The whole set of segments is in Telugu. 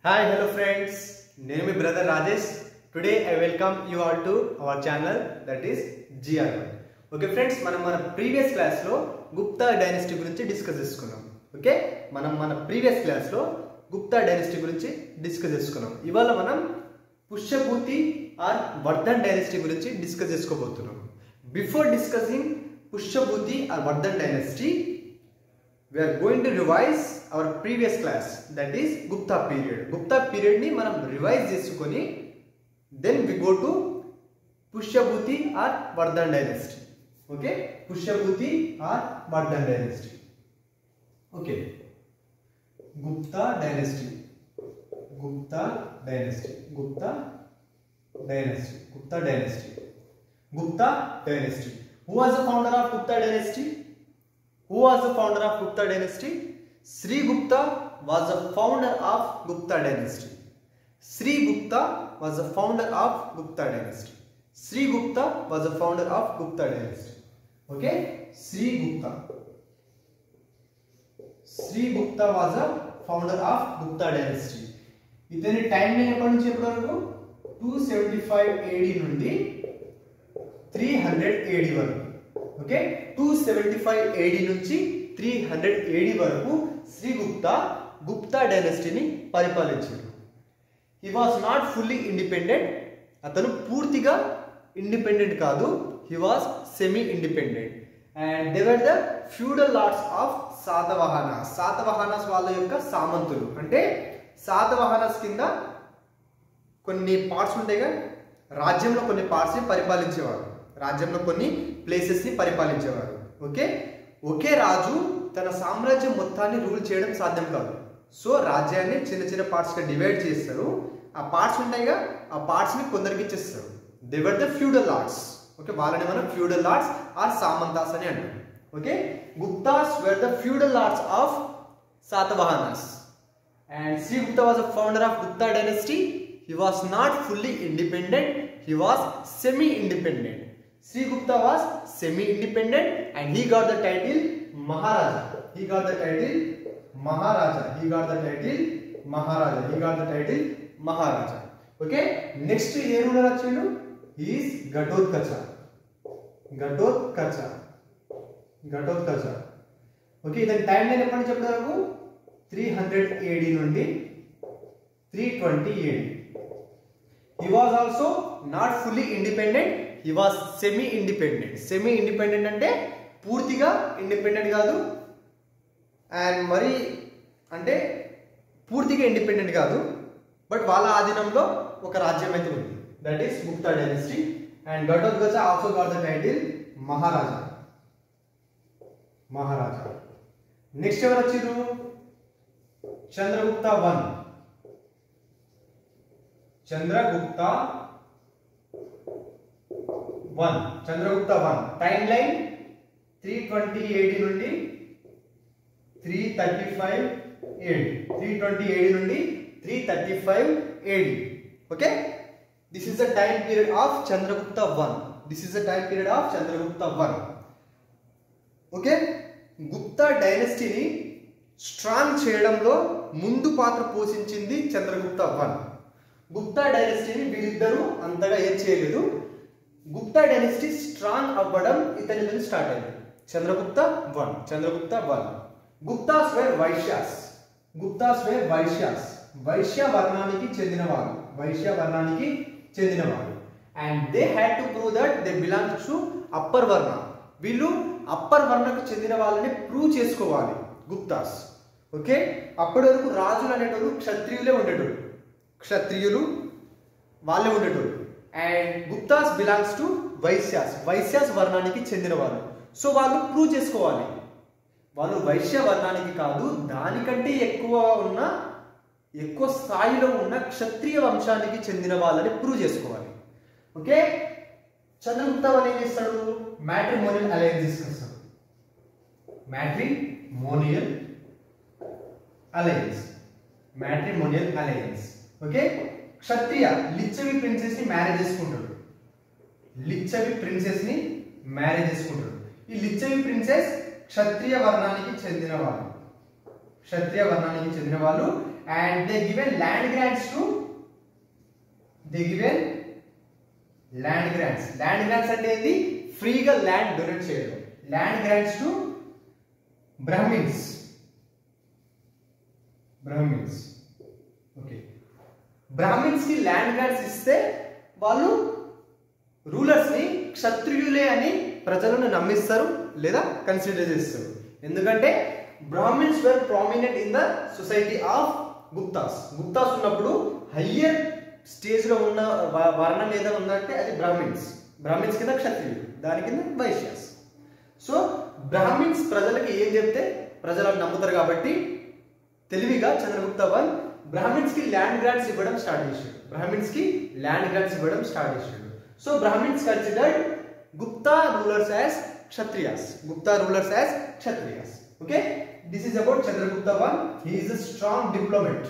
Hi, hello friends. Name is brother Rajesh. Today I welcome you all to our channel, that is GR1. Okay friends, మనం మన ప్రీవియస్ క్లాస్ లో గుప్తా డైనస్టీ గురించి డిస్కస్ చేసుకున్నాం. ఓకే, మనం మన ప్రీవియస్ క్లాస్ లో గుప్తా డైనస్టీ గురించి డిస్కస్ చేసుకున్నాం. ఇవాళ మనం పుష్యభూతి ఆర్ వర్ధన్ డైనస్టీ గురించి డిస్కస్ చేసుకోబోతున్నాం. Before discussing Pushyabhuti or Vardhan dynasty, we are going to revise our previous class, that is Gupta period. Gupta period ni manam revise cheskoni then we go to Pushyabhuti or Vardhan dynasty. Okay, Pushyabhuti or Vardhan dynasty. Okay, Gupta dynasty, Gupta dynasty, Gupta dynasty, Gupta dynasty, Gupta dynasty. Who was the founder of Gupta dynasty? Who was the founder of Gupta dynasty? Sri Gupta was the founder of Gupta dynasty. Sri Gupta was the founder of Gupta dynasty. Sri Gupta was the founder of Gupta dynasty. Okay, Sri Gupta. Sri Gupta was the founder of Gupta dynasty. ఇతని టైం లైన్ ఎప్పటి నుంచి ఎప్పటి వరకు 275 AD నుండి 300 AD వరకు. ఓకే, 275 AD నుంచి 300 AD వరకు శ్రీ గుప్తా డైనస్టీని పరిపాలించాడు. He was not fully independent. అతను పూర్తిగా ఇండిపెండెంట్ కాదు, he was semi independent. And they were the feudal lords of Satavahanas. Satavahanas వాళ్ళ యొక్క సామంతులు. అంటే శాతవాహనాస్ కింద కొన్ని పార్ట్స్ ఉంటాయిగా, రాజ్యంలో కొన్ని పార్ట్స్ని పరిపాలించేవారు, రాజ్యంలో కొన్ని ప్లేసెస్ని పరిపాలించేవారు. ఓకే, ఒకే రాజు తన సామ్రాజ్యం మొత్తాన్ని రూల్ చేయడం సాధ్యం కాదు. సో రాజ్యాన్ని చిన్న చిన్న పార్ట్స్గా డివైడ్ చేస్తారు. ఆ పార్ట్స్ ఉంటాయిగా, ఆ పార్ట్స్ని కొందరికి ఇచ్చేస్తారు. They were the feudal lords. Okay, వాళ్ళని మనం ఫ్యూడల్ లార్డ్స్ ఆర్ సామంతాస్ అని అంటాం. Okay, Guptas were the feudal lords of Satavahanas. And Sri Gupta was the founder of Gupta dynasty. He was not fully independent, he was semi independent. Sri Gupta was semi-independent and he got the title Maharaja. He got the title Maharaja. He got the title Maharaja. He got the title Maharaja. Okay, next year ruler achinu is Gatotkacha. Gatotkacha. Gatotkacha. Okay, then time line eppadi cheptaru 300 AD నుండి 320 AD. He was also not fully independent. He was semi-independent. Semi-independent అంటే పూర్తిగా ఇండిపెండెంట్ కాదు, అండ్ మరి అంటే పూర్తిగా ఇండిపెండెంట్ కాదు, బట్ వాళ్ళ ఆధీనంలో ఒక రాజ్యం అయితే ఉంది, that is Gupta dynasty. And Ghatotkacha also got the title Maharaja. Maharaja. Next ఎవరు వచ్చారు? Chandragupta 1. Chandragupta 1. Chandragupta 1. Time line 320 AD నుండి 335 AD. 320 AD నుండి 335 AD. Okay, this is the time period of Chandragupta 1. This is the time period of Chandragupta 1. Okay, Gupta డైనస్టీని స్ట్రాంగ్ చేయడంలో ముందు పాత్ర పోషించింది చంద్రగుప్త 1. గుప్తా డైనస్టీని వీళ్ళిద్దరూ అంతగా ఏం చేయలేదు. గుప్తా డైనస్టీ స్ట్రాంగ్ అవ్వడం ఇతని నుంచి స్టార్ట్ అయింది. చంద్రగుప్త 1. చంద్రగుప్త 1. గుప్తాస్ వేర్ వైశ్యాస్. గుప్తాస్ వేర్ వైశ్యాస్. వైశ్య వర్ణానికి చెందినవారు. వైశ్య వర్ణానికి చెందినవారు. And they had to prove that they belongs to upper వర్ణ. వీళ్ళు అప్పర్ వర్ణకు చెందిన వాళ్ళని ప్రూవ్ చేసుకోవాలి గుప్తాస్. ఓకే, అప్పటి వరకు రాజులు అనేటోళ్ళు క్షత్రియులే ఉండేటోళ్ళు. క్షత్రియులు వాళ్ళే ఉండేటోళ్ళు. And Guptas belongs to Vaishyas. Vaishyas వర్ణానికి చెందినవారు. సో వాళ్ళు ప్రూవ్ చేసుకోవాలి వాళ్ళు వైశ్య వర్ణానికి కాదు, దానికంటే ఎక్కువ స్థాయిలో ఉన్న క్షత్రియ వంశానికి చెందిన వాళ్ళని ప్రూవ్ చేసుకోవాలి. ఓకే, చంద్రగుప్త వాళ్ళు ఏం చేస్తాడు? మ్యాట్రిమోనియల్ అలయన్స్ తీసుకొస్తాడు. Matrimonial alliance. Matrimonial alliance. Okay, Kshatriya Lichchhavi princess ని మ్యారేజ్ చేసుకుంటాడు. లిచ్చవి ప్రిన్సెస్ ని మ్యారేజ్ చేసుకుంటాడు. ఈ లిచ్చవి ప్రిన్సెస్ క్షత్రియ వర్ణానికి చెందినవాడు. క్షత్రియ వర్ణానికి చెందిన వాళ్ళు. And they given land grants to land grants అంటే ఏంటి? ఫ్రీగా ల్యాండ్ డొనేట్ చేయడం. Land grants to Brahmins. Okay, Brahmins కి ల్యాండ్ గ్రాంట్స్ ఇస్తే వాళ్ళు రూలర్స్ ని క్షత్రియులే అని ప్రజలను నమ్మిస్తారు లేదా కన్సిడర్ చేస్తారు. ఎందుకంటే Brahmins were prominent in the society of Guptas. Guptas ఉన్నప్పుడు హయ్యర్ స్టేజ్ లో ఉన్న వర్ణం ఏదైనా ఉందంటే అది బ్రాహ్మిన్స్ కింద క్షత్రియులు, దాని కింద వైశ్యాస్. సో బ్రాహ్మిన్స్ ప్రజలకి ఏం చెప్తే ప్రజలు నమ్ముతారు కాబట్టి తెలివిగా చంద్రగుప్త వన్ బ్రాహ్మిన్స్ కి ల్యాండ్ గ్రాంట్స్ ఇవ్వడం స్టార్ట్ చేశాడు. So Brahmins considered Gupta rulers as Kshatriyas. Okay, this is about Chandragupta I. He is a strong diplomat.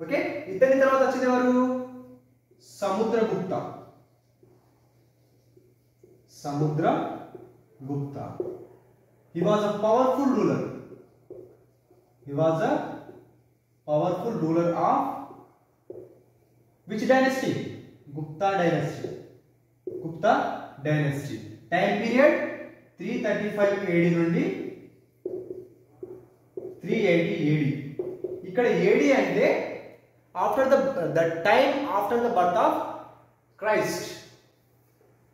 Okay, ఇతని తర్వాత వచ్చింది ఎవరు? Samudragupta. He was a powerful ruler of which dynasty? Gupta dynasty. Time period 335 AD నుండి 380 AD. ఇక్కడ AD అంటే after the time after the birth of Christ.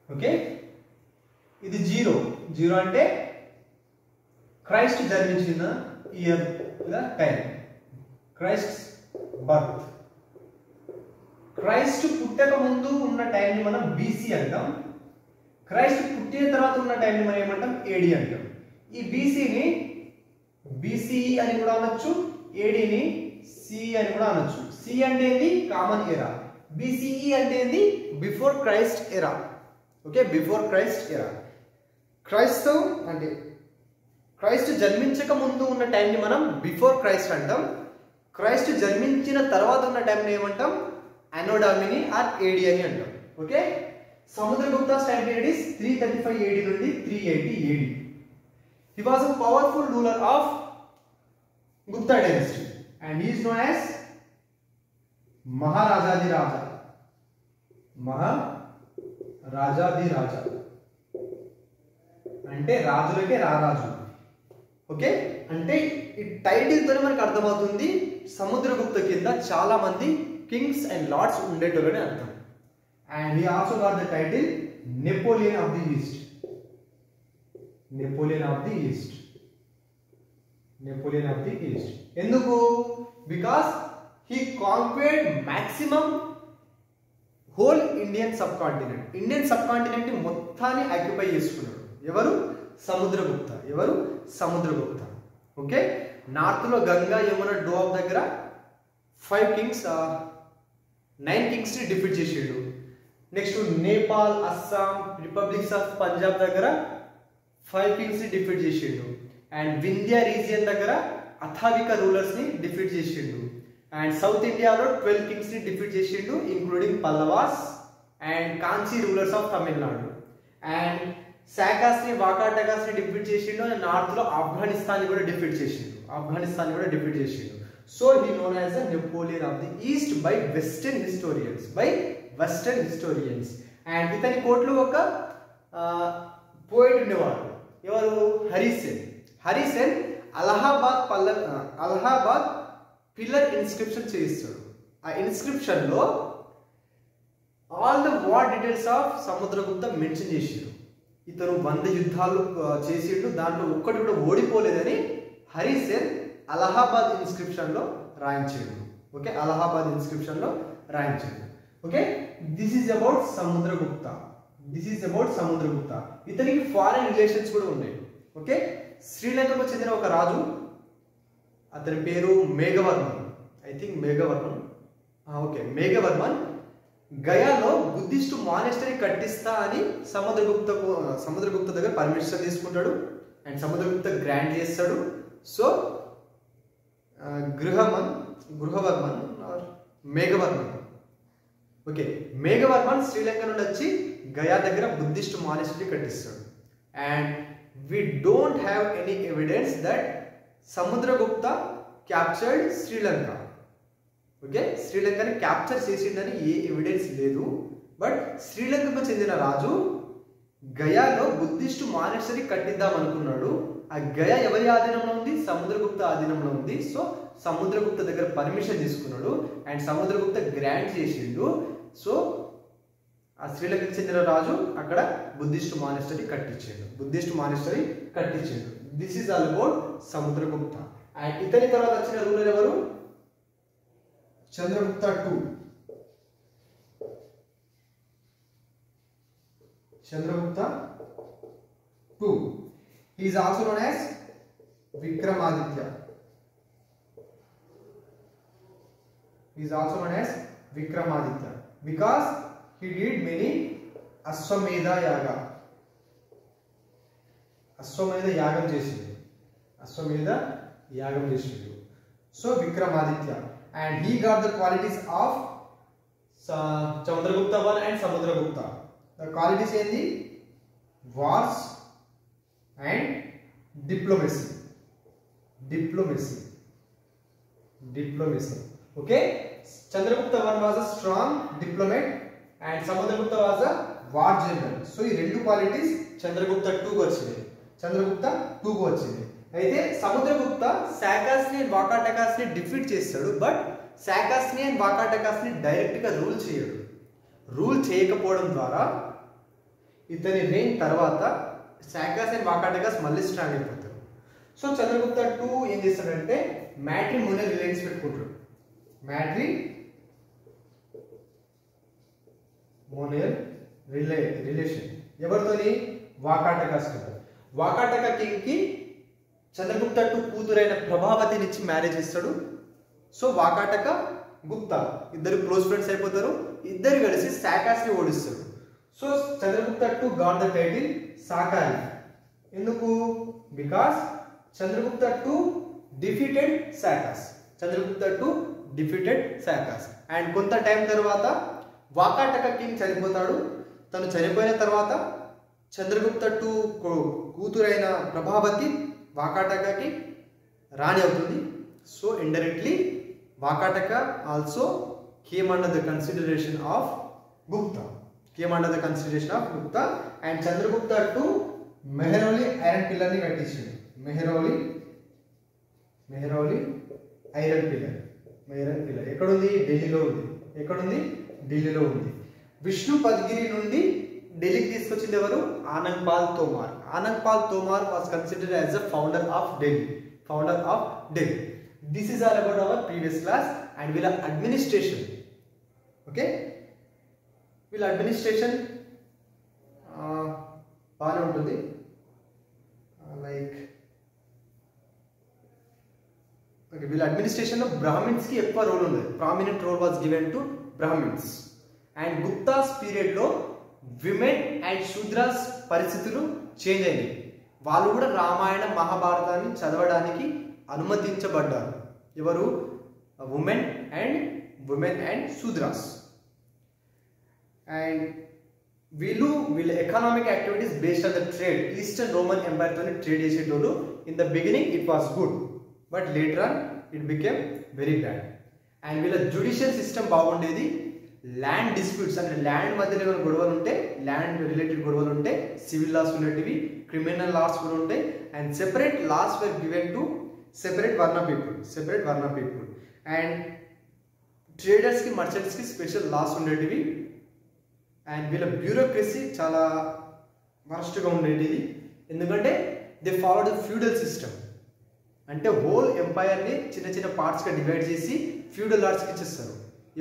Okay, ఇది 0 అంటే క్రైస్ట్ జన్మించిన year time, Christ birth. Christ పుట్టక ముందు ఉన్న టైంని మనం బీసీ అంటాం. క్రైస్ట్ పుట్టిన తర్వాత ఉన్న టైంని మనం ఏమంటాం? ఏడి అంటాం. ఈ బీసీని బీసీఈ అని కూడా అనొచ్చు, ఏడీని సిఈ అని కూడా అనొచ్చు. సి అంటే ఏంది? కామన్ ఎరా. బీసీఈ అంటే ఏంది? బిఫోర్ క్రైస్ట్ ఎరా. ఓకే, బిఫోర్ క్రైస్ట్ ఎరా. క్రైస్తవ్ అంటే క్రైస్ట్ జన్మించక ముందు ఉన్న టైంని మనం బిఫోర్ క్రైస్ట్ అంటాం. క్రైస్ట్ జన్మించిన తర్వాత ఉన్న టైంని ఏమంటాం? Anno Domini ఆర్ ఏడి అని అంటాం. Okay, Samudragupta's time period is 335 AD నుండి 380 AD. He was a powerful ruler of Gupta dynasty and he is known as Maharaja. అంటే రాజులకే రారాజు. ఓకే, అంటే ఈ టైటిల్ తోనే మనకు అర్థమవుతుంది సముద్రగుప్త కింద చాలా మంది కింగ్స్ అండ్ లార్డ్స్ ఉండేటోళ్ళని అర్థం. And he also got the title Napoleon of the East. ఎందుకు? Because he conquered maximum whole Indian subcontinent మొత్తాన్ని ఆక్యుపై చేసుకున్నాడు. ఎవరు? సముద్రగుప్త. ఓకే, నార్త్ లో గంగా యమున డోబ్ దగ్గర 9 కింగ్స్ ని డిఫీట్ చేసాడు. Next Nepal, Assam, republics of Punjab దగ్గర 5 కింగ్స్ ని డిఫీట్ చేసాడు. అండ్ వింధ్యా రీజియన్ దగ్గర అథావిక రూలర్స్ ని డిఫీట్ చేసిండు. అండ్ సౌత్ ఇండియాలో 12 కింగ్స్ ని డిఫీట్ చేసిండు, including Pallavas and Kanchi rulers of Tamil Nadu. And Shakas ని వాకాటకాస్ ని డిఫీట్ చేసిండు. అండ్ నార్త్ లో ఆఫ్ఘనిస్తాన్ ని కూడా డిఫీట్ చేసిండు. So he known as the Napoleon of the east by western historians. And ఇతని కోర్టులో ఒక పోయిట్ ఉండేవాడు. ఎవరు? హరిసేన్ అలహాబాద్ పిల్లర్ ఇన్స్క్రిప్షన్ చేయిస్తాడు. ఆ ఇన్స్క్రిప్షన్ లో all the war details of Samudragupta mention చేసాడు. ఇతను 100 యుద్ధాలు చేసిండు, దాంట్లో ఒక్కటి కూడా ఓడిపోలేదని హరిసేన్ అలహాబాద్ ఇన్స్క్రిప్షన్ లో రాయించాడు. Okay, this is about Samudragupta. ఇతనికి ఫారెన్ రిలేషన్స్ కూడా ఉన్నాయి. ఓకే, శ్రీలంకకు చెందిన ఒక రాజు, అతని పేరు మేఘవర్మన్. గయాలో బుద్ధిస్ట్ మానెస్టరీ కట్టిస్తా అని సముద్రగుప్త దగ్గర పర్మిషన్ తీసుకుంటాడు. అండ్ సముద్రగుప్త గ్రాంట్ చేస్తాడు. సో గృహవర్మన్ ఓకే, మేఘవర్మన్ శ్రీలంక నుండి వచ్చి గయా దగ్గర బుద్ధిస్ట్ మానిస్ట్రీ కట్టిస్తాడు. And we don't have any evidence that Samudragupta captured Sri Lanka. Okay, శ్రీలంకని క్యాప్చర్ చేసిందని ఏ ఎవిడెన్స్ లేదు. బట్ శ్రీలంకకు చెందిన రాజు గయాలో బుద్ధిస్ట్ మానిస్టరీ కట్టిద్దాం అనుకున్నాడు. ఆ గయా ఎవరి ఆధీనంలో ఉంది? సముద్రగుప్త ఆధీనంలో ఉంది. సో సముద్రగుప్త దగ్గర పర్మిషన్ తీసుకున్నాడు అండ్ సముద్రగుప్త గ్రాంట్ చేసిండు. సో ఆ శ్రీలంకకు చెందిన రాజు అక్కడ బుద్ధిస్ట్ మానిస్టరీ కట్టించాడు. This is all about Samudragupta. And ఇతని తర్వాత వచ్చిన రూలర్ ఎవరు? Chandragupta II. He is also known as Vikramaditya. Because he did many Ashwamedha yaga. అశ్వమేధ యాగం చేసిండు. So Vikramaditya. And he got the qualities of Chandragupta I and Samudragupta. The qualities ఏంది? Wars and diplomacy. Okay, Chandragupta I was a strong diplomat and Samudragupta was a war general. So ఈ రెండు క్వాలిటీస్ చంద్రగుప్త II కు వచ్చింది. అయితే సముద్రగుప్త శాకాస్ని అండ్ వాకాటకాస్ని డిఫీట్ చేస్తాడు. బట్ శాకాస్ని అండ్ వాకాటకాస్ని డైరెక్ట్ గా రూల్ చేయకపోవడం ద్వారా ఇతని రెయిన్ తర్వాత శాకాస్ అండ్ వాకాటకాస్ మళ్ళీ స్ట్రాంగ్ అయిపోతారు. సో చంద్రగుప్త II ఏం చేస్తాడంటే మ్యాట్రిమోనియల్ రిలేషన్స్ పెట్టుకుంటాడు. రిలేషన్ ఎవరితోని? వాకాటకాస్. వాకాటక కింగ్ కి చంద్రగుప్త II కూతురైన ప్రభావతినిచ్చి మ్యారేజ్ ఇస్తాడు. సో వాకాటక గుప్తా ఇద్దరు క్లోజ్ ఫ్రెండ్స్ అయిపోతారు. ఇద్దరు కలిసి శాకాస్ ని ఓడిస్తారు. So Chandragupta II got the title Shakari. ఎందుకు? Because Chandragupta II defeated Shakas. And కొంత టైం తర్వాత వాకాటక కింగ్ చనిపోతాడు. తను చనిపోయిన తర్వాత చంద్రగుప్త II కూతురైన ప్రభావతి వాకాటకకి రాణి అవుతుంది. So indirectly Vakataka also came under the consideration of Gupta. And Chandragupta II Mehrauli iron pillar ni kattinchadu. Mehrauli iron pillar ekkadundi? ఢిల్లీలో ఉంది. విష్ణుపద్గిరి నుండి ఢిల్లీకి తీసుకొచ్చింది ఎవరు? Anand Pal Tomar was considered as the founder of Delhi. This is all about our previous class. And వీళ్ళ అడ్మినిస్ట్రేషన్. ఓకే, వీళ్ళ అడ్మినిస్ట్రేషన్ బాగానే ఉంటుంది. వీళ్ళ అడ్మినిస్ట్రేషన్ లో బ్రాహ్మిన్స్ కి ఎక్కువ రోల్ ఉంది. Prominent role was given to Brahmins. And Guptas period లో విమెన్ అండ్ శూద్రాస్ పరిస్థితులు చేంజ్ అయినాయి. వాళ్ళు కూడా రామాయణ మహాభారతాన్ని చదవడానికి అనుమతించబడ్డారు. ఎవరు? Women and Shudras. అండ్ వీళ్ళ economic activities based on the trade. Eastern Roman Empire తోని ట్రేడ్ చేసేటోళ్ళు. In the beginning it was good, but later on it became very bad. And వీళ్ళ జ్యుడిషియల్ సిస్టమ్ బాగుండేది. ల్యాండ్ డిస్ప్యూట్స్ అంటే ల్యాండ్ మధ్యలో ఏమైనా గొడవలు ఉంటే, ల్యాండ్ రిలేటెడ్ గొడవలు ఉంటే సివిల్ లాస్ ఉండేటివి, క్రిమినల్ లాస్ కూడా ఉంటాయి. And separate laws were given to separate varna people. And ట్రేడర్స్కి మర్చెంట్స్కి స్పెషల్ లాస్ ఉండేటివి. అండ్ వీళ్ళ బ్యూరోక్రసీ చాలా వరస్ట్గా ఉండేది. ఎందుకంటే they follow the feudal system. అంటే హోల్ ఎంపైర్ని చిన్న చిన్న పార్ట్స్గా డివైడ్ చేసి ఫ్యూడల్ లార్డ్స్కి ఇచ్చేస్తారు.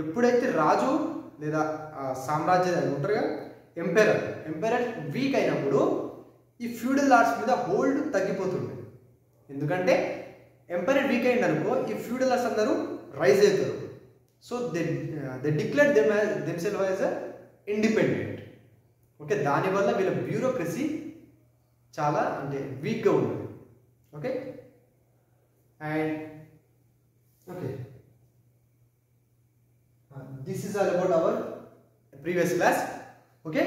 ఎప్పుడైతే రాజు లేదా సామ్రాజ్యం ఉంటారు కదా, ఎంపైరర్ వీక్ అయినప్పుడు ఈ ఫ్యూడల్ లార్డ్స్ మీద హోల్డ్ తగ్గిపోతుంది. ఎందుకంటే ఎంపైరర్ వీక్ అయింది అనుకో, ఈ ఫ్యూడల్ లార్డ్స్ అందరూ రైజ్ అవుతారు. So they declare themselves as independent. Okay, దానివల్ల వీళ్ళ బ్యూరోక్రసీ చాలా అంటే వీక్గా ఉంటుంది. Okay, and okay, this is all about our previous class. Okay,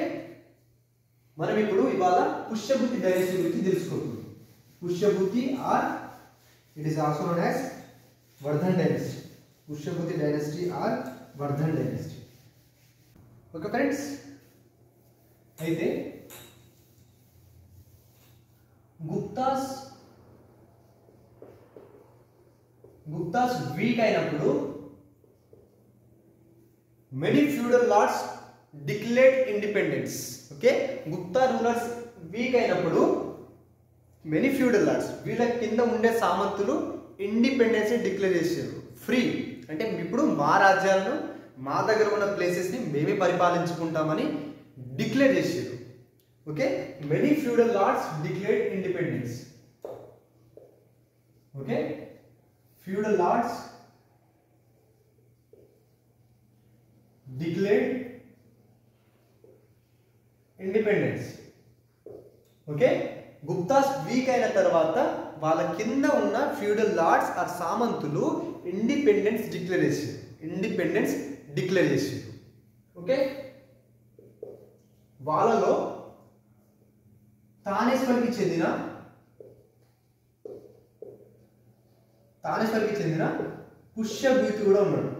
మనం ఇప్పుడు ఇవాళ పుష్యభూతి డైనస్టీ గురించి తెలుసుకుంటున్నాం. Pushyabhuti or it is also known as Vardhan dynasty. Pushyabhuti dynasty or Vardhan dynasty. Okay friends, అయితే గుప్తాస్ వీక్ అయినప్పుడు many feudal lords declared independence. Okay, Gupta rulers week అయినప్పుడు మెనీ ఫ్యూడల్ లార్డ్స్ వీళ్ళ కింద ఉండే సామంతులు ఇండిపెండెన్స్ డిక్లేర్ చేశారు. ఫ్రీ అంటే ఇప్పుడు మా రాజ్యాలను, మా దగ్గర ఉన్న ప్లేసెస్ని మేమే పరిపాలించుకుంటామని డిక్లేర్ చేశారు. Okay, many feudal lords declared independence. Okay, feudal lords declared independence. Okay, Guptas week అయిన తర్వాత వాళ్ళ కింద ఉన్న ఫ్యూడల్ లార్డ్స్ ఆర్ సామంతులు ఇండిపెండెన్స్ డిక్లేర్ చేశారు. ఓకే, వాళ్ళలో తానేశ్వర్కి చెందిన పుష్యభూతి కూడా ఉన్నాడు.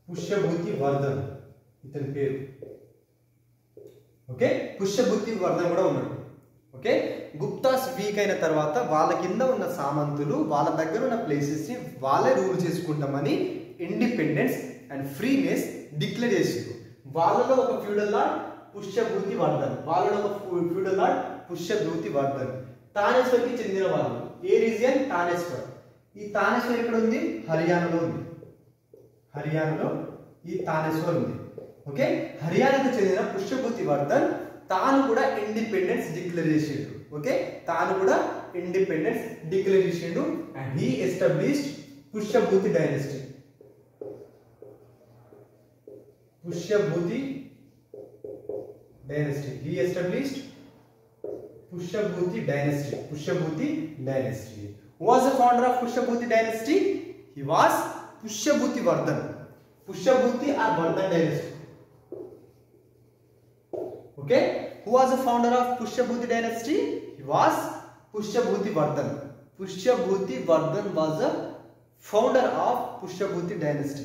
పుష్యభూతి వర్ధన్ ఇతని పేరు. ఓకే, పుష్యభూతి వర్ధన్ కూడా ఉన్నాడు. ఓకే, గుప్తాస్ వీక్ అయిన తర్వాత వాళ్ళ కింద ఉన్న సామంతులు వాళ్ళ దగ్గర ఉన్న ప్లేసెస్ని వాళ్ళే రూల్ చేసుకుంటామని ఇండిపెండెన్స్ అండ్ ఫ్రీనెస్ డిక్లేర్ చేసారు. వాళ్ళలో ఒక ఫ్యూడల్ లార్డ్ పుష్యభూతి వర్ధన్. తానేశ్వర్కి చెందిన వాళ్ళు. ఏ రీజియన్? తానేశ్వర్. ఈ తానేశ్వర్ ఎక్కడ ఉంది? హర్యానాలో ఉంది. ఈ తానేశ్వర్ ఉంది. ఓకే, హర్యానాకు చెందిన పుష్యభూతి వర్ధన్ తాను కూడా ఇండిపెండెన్స్ డిక్లేర్ చేసిండు. ఓకే, తాను కూడా ఇండిపెండెన్స్ డిక్లేర్ చేసిండు and he established Pushyabhuti dynasty. He established Pushyabhuti dynasty. Who was the founder of Pushyabhuti dynasty? He was Pushyabhuti Vardhan. Pushyabhuti or Vardhan dynasty. Okay, who was the founder of Pushyabhuti dynasty? He was Pushyabhuti Vardhan. Pushyabhuti Vardhan was the founder of Pushyabhuti dynasty.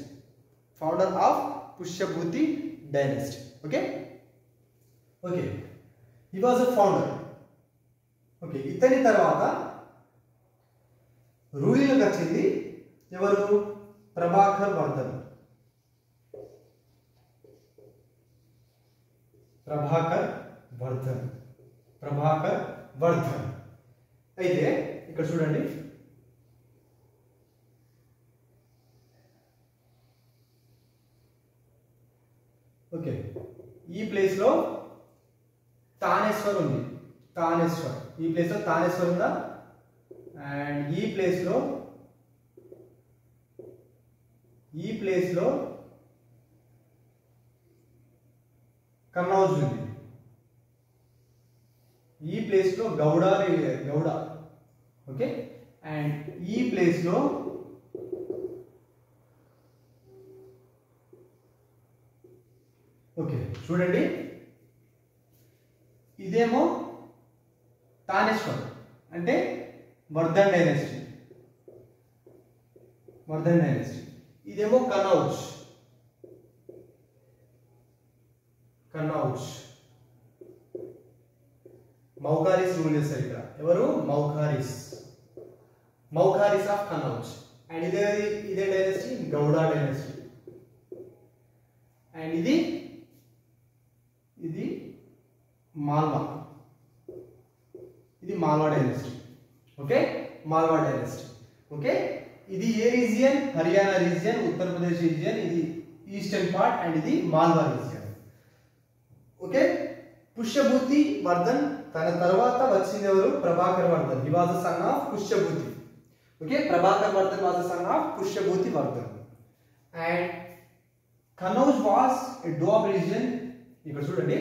Okay, he was a founder. Okay, ఇతని తర్వాత రూలింగ్ వచ్చింది ఎవరు? ప్రభాకర్ వర్ధన్. అయితే ఇక్కడ చూడండి, ఓకే, ఈ ప్లేస్ లో తానేశ్వర్ ఉంది. ఈ ప్లేస్ లో తానేశ్వర్ ఉందా? అండ్ ఈ ప్లేస్ లో కన్నౌజ్ ఉంది. ఈ ప్లేస్ లో గౌడ. ఓకే, అండ్ ఈ ప్లేస్ లో ఓకే చూడండి, ఇదేమో తానేశ్వర్ అంటే వర్ధన్ డైనస్టీ. ఇదేమో కనౌజ్. మౌఖారీస్ రూల్ చేస్తారు ఇక్కడ. ఎవరు? మౌఖారీస్ ఆఫ్ కనౌజ్. అండ్ ఇదే డైనస్టీ గౌడ డైనస్టీ. అండ్ ఇది Malwa dynasty. Okay, Malwa dynasty. Okay, ఇది ఏ region? Haryana region, Uttar Pradesh region. ఇది ఈస్టర్న్ పార్ట్ అండ్ ఇది మాల్వా రీజియన్. ఓకే, పుష్యభూతి వర్ధన్ తన తర్వాత వచ్చింది ఎవరు? Prabhakar Vardhan. He was the son of Pushyabhuti. Okay, Prabhakar Vardhan was the son of Pushyabhuti Vardhan. And Kannauj was a doab region. ఇక్కడ చూడండి,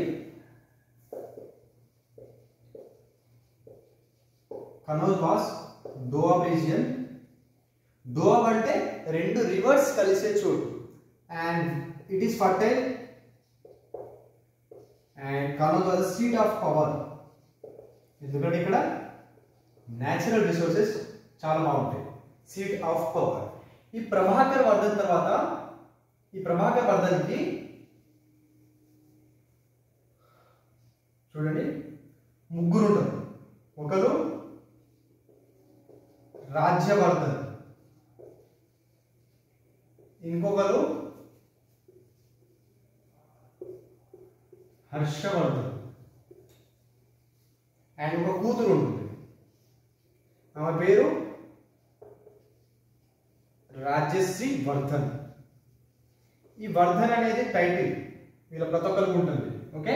కనౌజ్ వాజ్ డోబ్ రీజియన్. డోబ్ అంటే రెండు రివర్స్ కలిసే చోటు. And it is fertile and Kannauj was a seat of power. ఎందుకంటే ఇక్కడ న్యాచురల్ రిసోర్సెస్ చాలా బాగుంటాయి. Seat of power. ఈ ప్రభాకర్ వర్ధన్ తర్వాత ఈ ప్రభాకర్ వర్ధన్కి చూడండి ముగ్గురు ఉంటారు. ఒకరు రాజ్యవర్ధన్, ఇంకొకరు హర్షవర్ధన్ అండ్ ఒక కూతురు ఉంటుంది. ఆమె పేరు రాజశ్రీ వర్ధన్. ఈ వర్ధన్ అనేది టైటిల్ వీళ్ళ ప్రతి ఒక్కరికి ఉంటుంది. ఓకే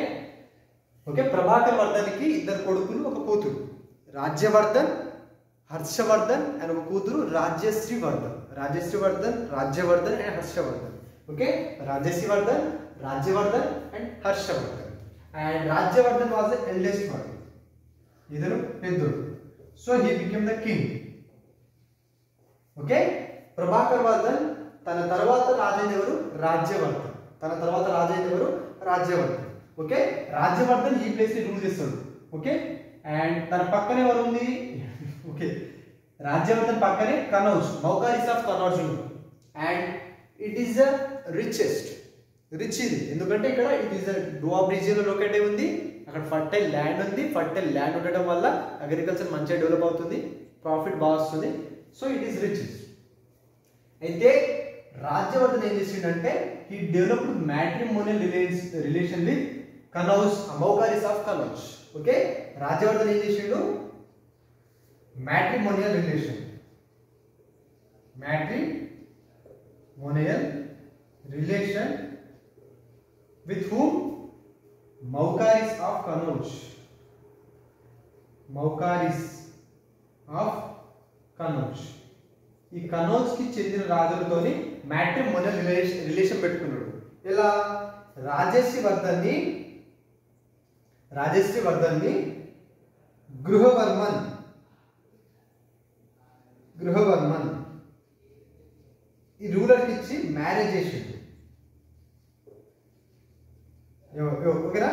ఓకే ప్రభాకర్ వర్ధన్కి ఇద్దరు కొడుకులు ఒక కూతురు. రాజ్యవర్ధన్, హర్షవర్ధన్ అండ్ ఒక కూతురు Rajashri Vardhan. Rajashri Vardhan, Rajyavardhan and Harshavardhan. Okay Rajashri Vardhan, Rajyavardhan and Harshavardhan. And Rajyavardhan was the eldest one. ఇతను పెద్దోడు. So he became the king. Okay Prabhakar Vardhan తన తర్వాత రాజైన ఎవరు? రాజ్యవర్ధన్. తన తర్వాత రాజైన ఎవరు? రాజ్యవర్ధన్. ఓకే రాజ్యవర్ధన్ ఈ ప్లేస్ ని రూల్ చేస్తాడు. ఓకే అండ్ తన పక్కనే ఎవరు ఉంది? ఓకే రాజ్యవర్ధన్ పక్కనే కనౌజ్, మౌకారిస్ ఆఫ్ కనౌజ్ ఉంది. And it is the richest. Rich ఇది ఎందుకంటే ఇక్కడ it is the doab region లో లొకేట్ అయి ఉంది. అక్కడ ఫర్టైల్ ల్యాండ్ ఉంది. ఫర్టైల్ ల్యాండ్ ఉండడం వల్ల అగ్రికల్చర్ మంచిగా డెవలప్ అవుతుంది, ప్రాఫిట్ బాగా వస్తుంది. So it is richest. అయితే రాజ్యవర్ధన్ ఏం చేసిండంటే he developed matrimonial relation with Kannauj, Maukharis of Kannauj. Okay Rajyavardhan ఏం చేసిండు? Matrimonial relation with whom? Maukaris of Kannauj. Maukaris of Kannauj. ఈ కనౌజ్ కి చెందిన రాజులతోని మ్యాట్రిమోనియల్ రిలేషన్ పెట్టుకున్నాడు. ఇలా రాజశ్రీ వర్ధన్ని గృహవర్మన్ ఈ రూలర్కి ఇచ్చి మ్యారేజ్ చేసిండు. ఓకేనా?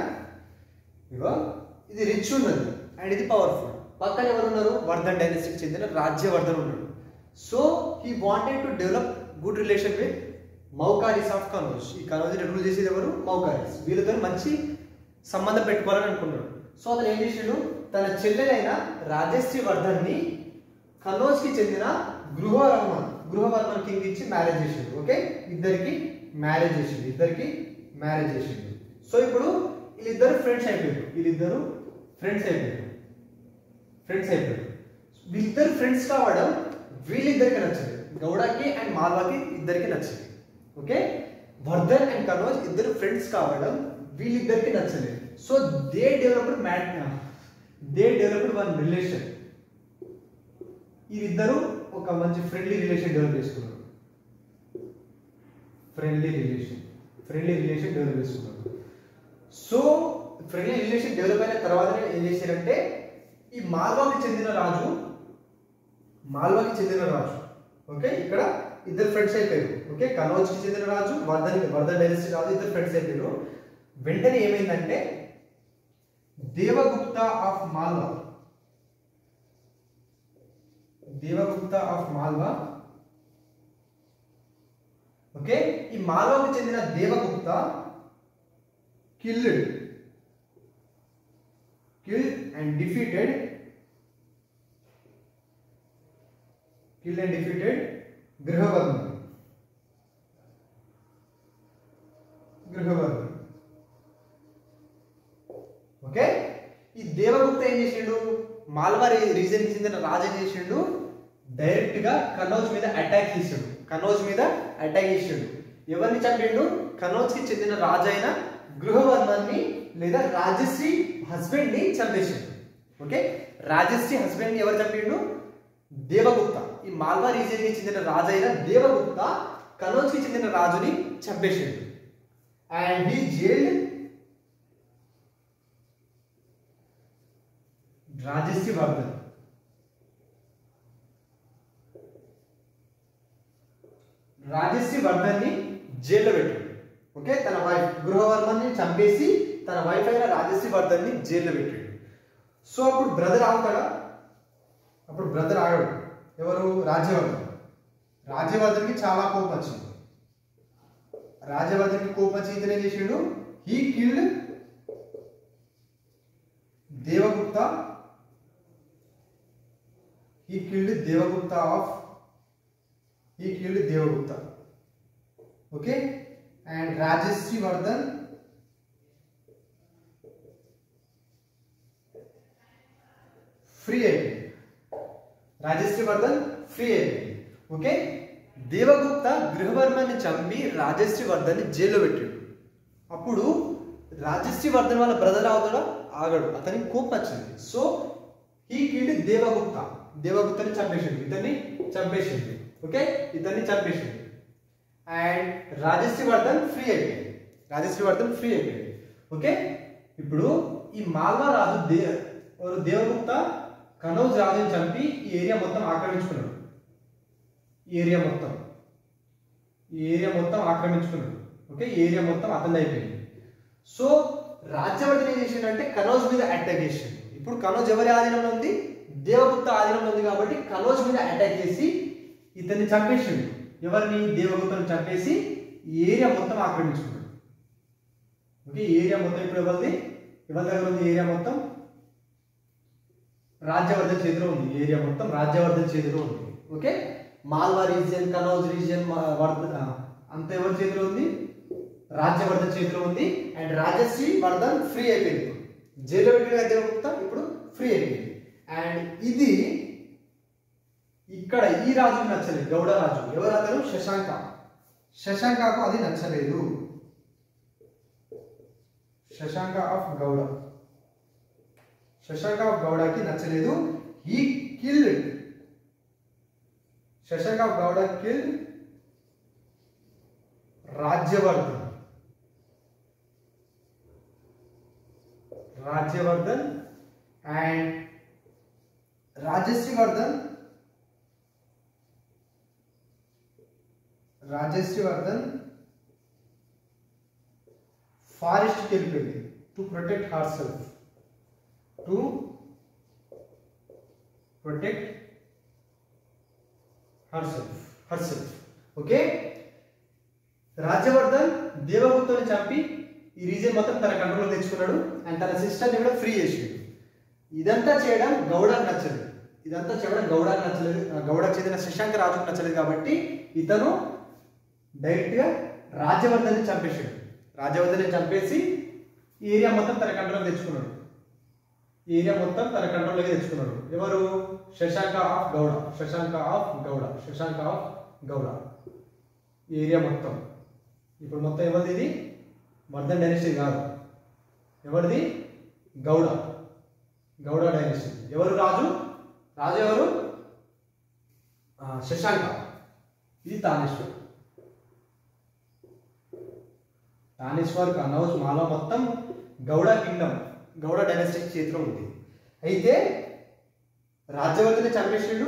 ఇగో ఇది రిచ్ ఉన్నది అండ్ ఇది పవర్ఫుల్. పక్కన ఎవరు ఉన్నారు? వర్ధన్ డైనస్టీకి చెందిన రాజ్యవర్ధన్ ఉన్నాడు. So he wanted to develop good relation with Maukharis of Kannauj. ఈ కనౌజ్ రూల్ చేసేది ఎవరు? మౌకారిస్. వీళ్ళతో మంచి సంబంధం పెట్టుకోవాలని అనుకున్నాడు. సో అతను ఏం చేసిండు? తన చెల్లెలైన రాజశ్రీ వర్ధన్ని కనౌజ్కి చెందిన గృహవర్మన్ కింగ్ ఇచ్చి మ్యారేజ్ చేసిండు. ఓకే ఇద్దరికి మ్యారేజ్ చేసిండు. సో ఇప్పుడు వీళ్ళిద్దరు ఫ్రెండ్స్ అయిపోయారు. వీళ్ళిద్దరు ఫ్రెండ్స్ కావడం వీళ్ళిద్దరికి నచ్చలేదు. గౌడకి అండ్ మాల్వాకి ఇద్దరికి నచ్చలేదు. ఓకే వర్ధన్ అండ్ కనౌజ్ ఇద్దరు ఫ్రెండ్స్ కావడం వీళ్ళిద్దరికి నచ్చలేదు. So they developed one relation. వీళ్ళిద్దరు ఒక మంచి ఫ్రెండ్లీ రిలేషన్ డెవలప్ చేసుకున్నారు. సో ఫ్రెండ్లీ రిలేషన్ డెవలప్ అయిన తర్వాత ఏం చేశారంటే ఈ మాల్వాకి చెందిన రాజు ఓకే ఇక్కడ ఇద్దరు ఫ్రెండ్స్ అయిపోయారు. ఓకే కనౌజ్కి చెందిన రాజు, వర్ధన్ డైనస్టీ రాజు ఇద్దరు ఫ్రెండ్స్ అయిపోయారు. వెంటనే ఏమైందంటే దేవగుప్త ఆఫ్ మాల్వా ఓకే ఈ మాల్వాకి చెందిన Devagupta killed and defeated Grahavarman. Okay ఈ దేవగుప్త ఏం చేసిండు? మాల్వా రీజన్ కి చెందిన రాజు ఏం చేసిండు? డైరెక్ట్ గా కనౌజ్ మీద అటాక్ చేసిండు. ఎవరిని చంపిండు? కనౌజ్ కి చెందిన రాజు అయిన గృహవర్మన్ని లేదా రాజశ్రీ హస్బెండ్ ని చంపేసిండు. ఓకే రాజశ్రీ హస్బెండ్ ని ఎవరు చంపిండు? దేవగుప్త. ఈ మాల్వా రీజియన్ కి చెందిన రాజు అయిన దేవగుప్త కనౌజ్ కి చెందిన రాజుని చంపేసిండు. And he jailed Rajyashri Vardhan ని జైల్లో పెట్టాడు. చంపేసి తన వైఫ్ అయిన రాజశ్రీ వర్ధన్ ని జైల్లో పెట్టాడు. సో అప్పుడు బ్రదర్ ఆగుతాడా? అప్పుడు బ్రదర్ ఆగాడు. ఎవరు? రాజ్యవర్ధన్. రాజ్యవర్ధన్కి చాలా కోపం వచ్చింది. రాజ్యవర్ధన్కి కోపం వచ్చి ఇతను ఏం చేసాడు? He killed Devagupta. He killed Devagupta. Okay, and Rajeshri Vardhan free అయిపోయింది. రాజశ్రీ వర్ధన్ ఫ్రీ అయిపోయింది. ఓకే, దేవగుప్త గృహవర్మని చంపి రాజశ్రీ వర్ధన్ ని జైల్లో పెట్టాడు. అప్పుడు రాజశ్రీ వర్ధన్ వాళ్ళ బ్రదర్ అవుతాడా? ఆగడు. అతనికి కోపం వచ్చింది. So he killed Devagupta. దేవగుప్తని చంపేసిండు. ఇతన్ని చంపేసిండు. ఓకే, ఇతన్ని చంపేసిండు. అండ్ రాజశ్రీ వర్ధన్ ఫ్రీ అయిపోయింది. ఓకే, ఇప్పుడు ఈ మాల్వా రాజు దేవగుప్త కనౌజ్ రాజుని చంపి ఈ ఏరియా మొత్తం ఆక్రమించుకున్నాడు. ఓకే, ఈ ఏరియా మొత్తం అతని అయిపోయింది. సో రాజ్యవర్ధన్ ఏం చేసిండంటే కనౌజ్ మీద అటాక్ చేసిండు. ఇప్పుడు కనౌజ్ ఎవరి ఆధీనంలో ఉంది? దేవగుప్త ఆధీనంలో ఉంది. కాబట్టి కనౌజ్ మీద అటాక్ చేసి ఇతన్ని చంపేసిండు. ఎవరిని? దేవగుప్తను చంపేసి ఈ ఏరియా మొత్తం ఆక్రమించుకున్నాడు. ఓకే, ఈ ఏరియా మొత్తం ఇప్పుడు ఎవరి దగ్గర ఉంది? ఏరియా మొత్తం రాజ్యవర్ధన్ చేతిలో ఉంది. ఏరియా మొత్తం రాజ్యవర్ధన్ చేతిలో ఉంది. Okay, Malwa region, Kannauj region అంత ఎవరి చేతిలో ఉంది? రాజ్యవర్ధన్ చేతిలో ఉంది. అండ్ రాజశ్రీ వర్ధన్ ఫ్రీ అయిపోయింది. జైల్లో పెట్టిన దేవగుప్త ఇప్పుడు ఫ్రీ అయిపోయింది. అండ్ ఇది ఇక్కడ ఈ రాజుకు నచ్చలేదు. గౌడ రాజు. ఎవరు అతను? శశాంకకు అది నచ్చలేదు. శశాంక ఆఫ్ గౌడకి నచ్చలేదు. He killed Shashanka of Gauda killed Rajyavardhan and Rajyashri Vardhan forest కి వెళ్ళిపోయింది to protect herself. Okay, Rajyavardhan దేవగుప్తని చంపి ఈ రీజియన్ మొత్తం తన కంట్రోల్లో తెచ్చుకున్నాడు. అండ్ తన సిస్టర్ని కూడా ఫ్రీ చేసాడు. ఇదంతా చేయడం గౌడకు నచ్చలేదు. గౌడకు చెందిన శశాంక రాజుకు నచ్చలేదు. కాబట్టి ఇతను డైరెక్ట్ గా రాజ్యవర్ధన్ని చంపేసి ఈ ఏరియా మొత్తం తన కంట్రోల్లోకి తెచ్చుకున్నాడు. ఎవరు? శశాంక ఆఫ్ గౌడ. ఈ ఏరియా మొత్తం ఇప్పుడు మొత్తం ఎవరిది? ఇది వర్ధన్ డైనస్టీ కాదు. ఎవరిది? గౌడ డైనస్టీ. ఎవరు రాజు ఎవరు? శశాంక. ఇది తానేశ్వర్, కనౌజ్, మాలా మొత్తం గౌడ కింగ్డమ్, గౌడ డైనస్టీ చేతిలో ఉంది. అయితే రాజ్యవర్ధన్ చంపేసిండు.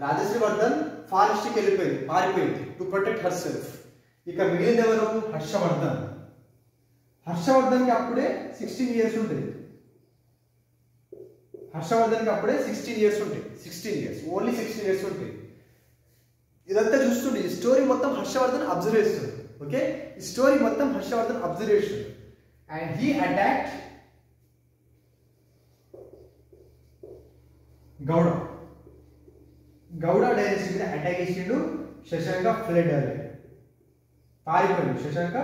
రాజశ్రీ వర్ధన్ ఫారెస్ట్కి పారిపోయింది టు ప్రొటెక్ట్ హర్ సెల్ఫ్. ఇక మిగిలింది ఎవరు? హర్షవర్ధన్కి అప్పుడే 16 ఇయర్స్ ఉంటుంది. ఓన్లీ 16 ఇయర్స్ ఉంటాయి. ఇదంతా చూస్తుండే ఈ స్టోరీ మొత్తం హర్షవర్ధన్ అబ్జర్వ్ చేస్తుంది. ఓకే, ఈ స్టోరీ మొత్తం హర్షవర్ధన్ అబ్జర్వ్ చేస్తుంది. And he attacked Gauda dynasty మీద అటాక్ చేసిండు. శశాంక ఫ్లెడ్ అవే, పారిపోయాడు. శశాంక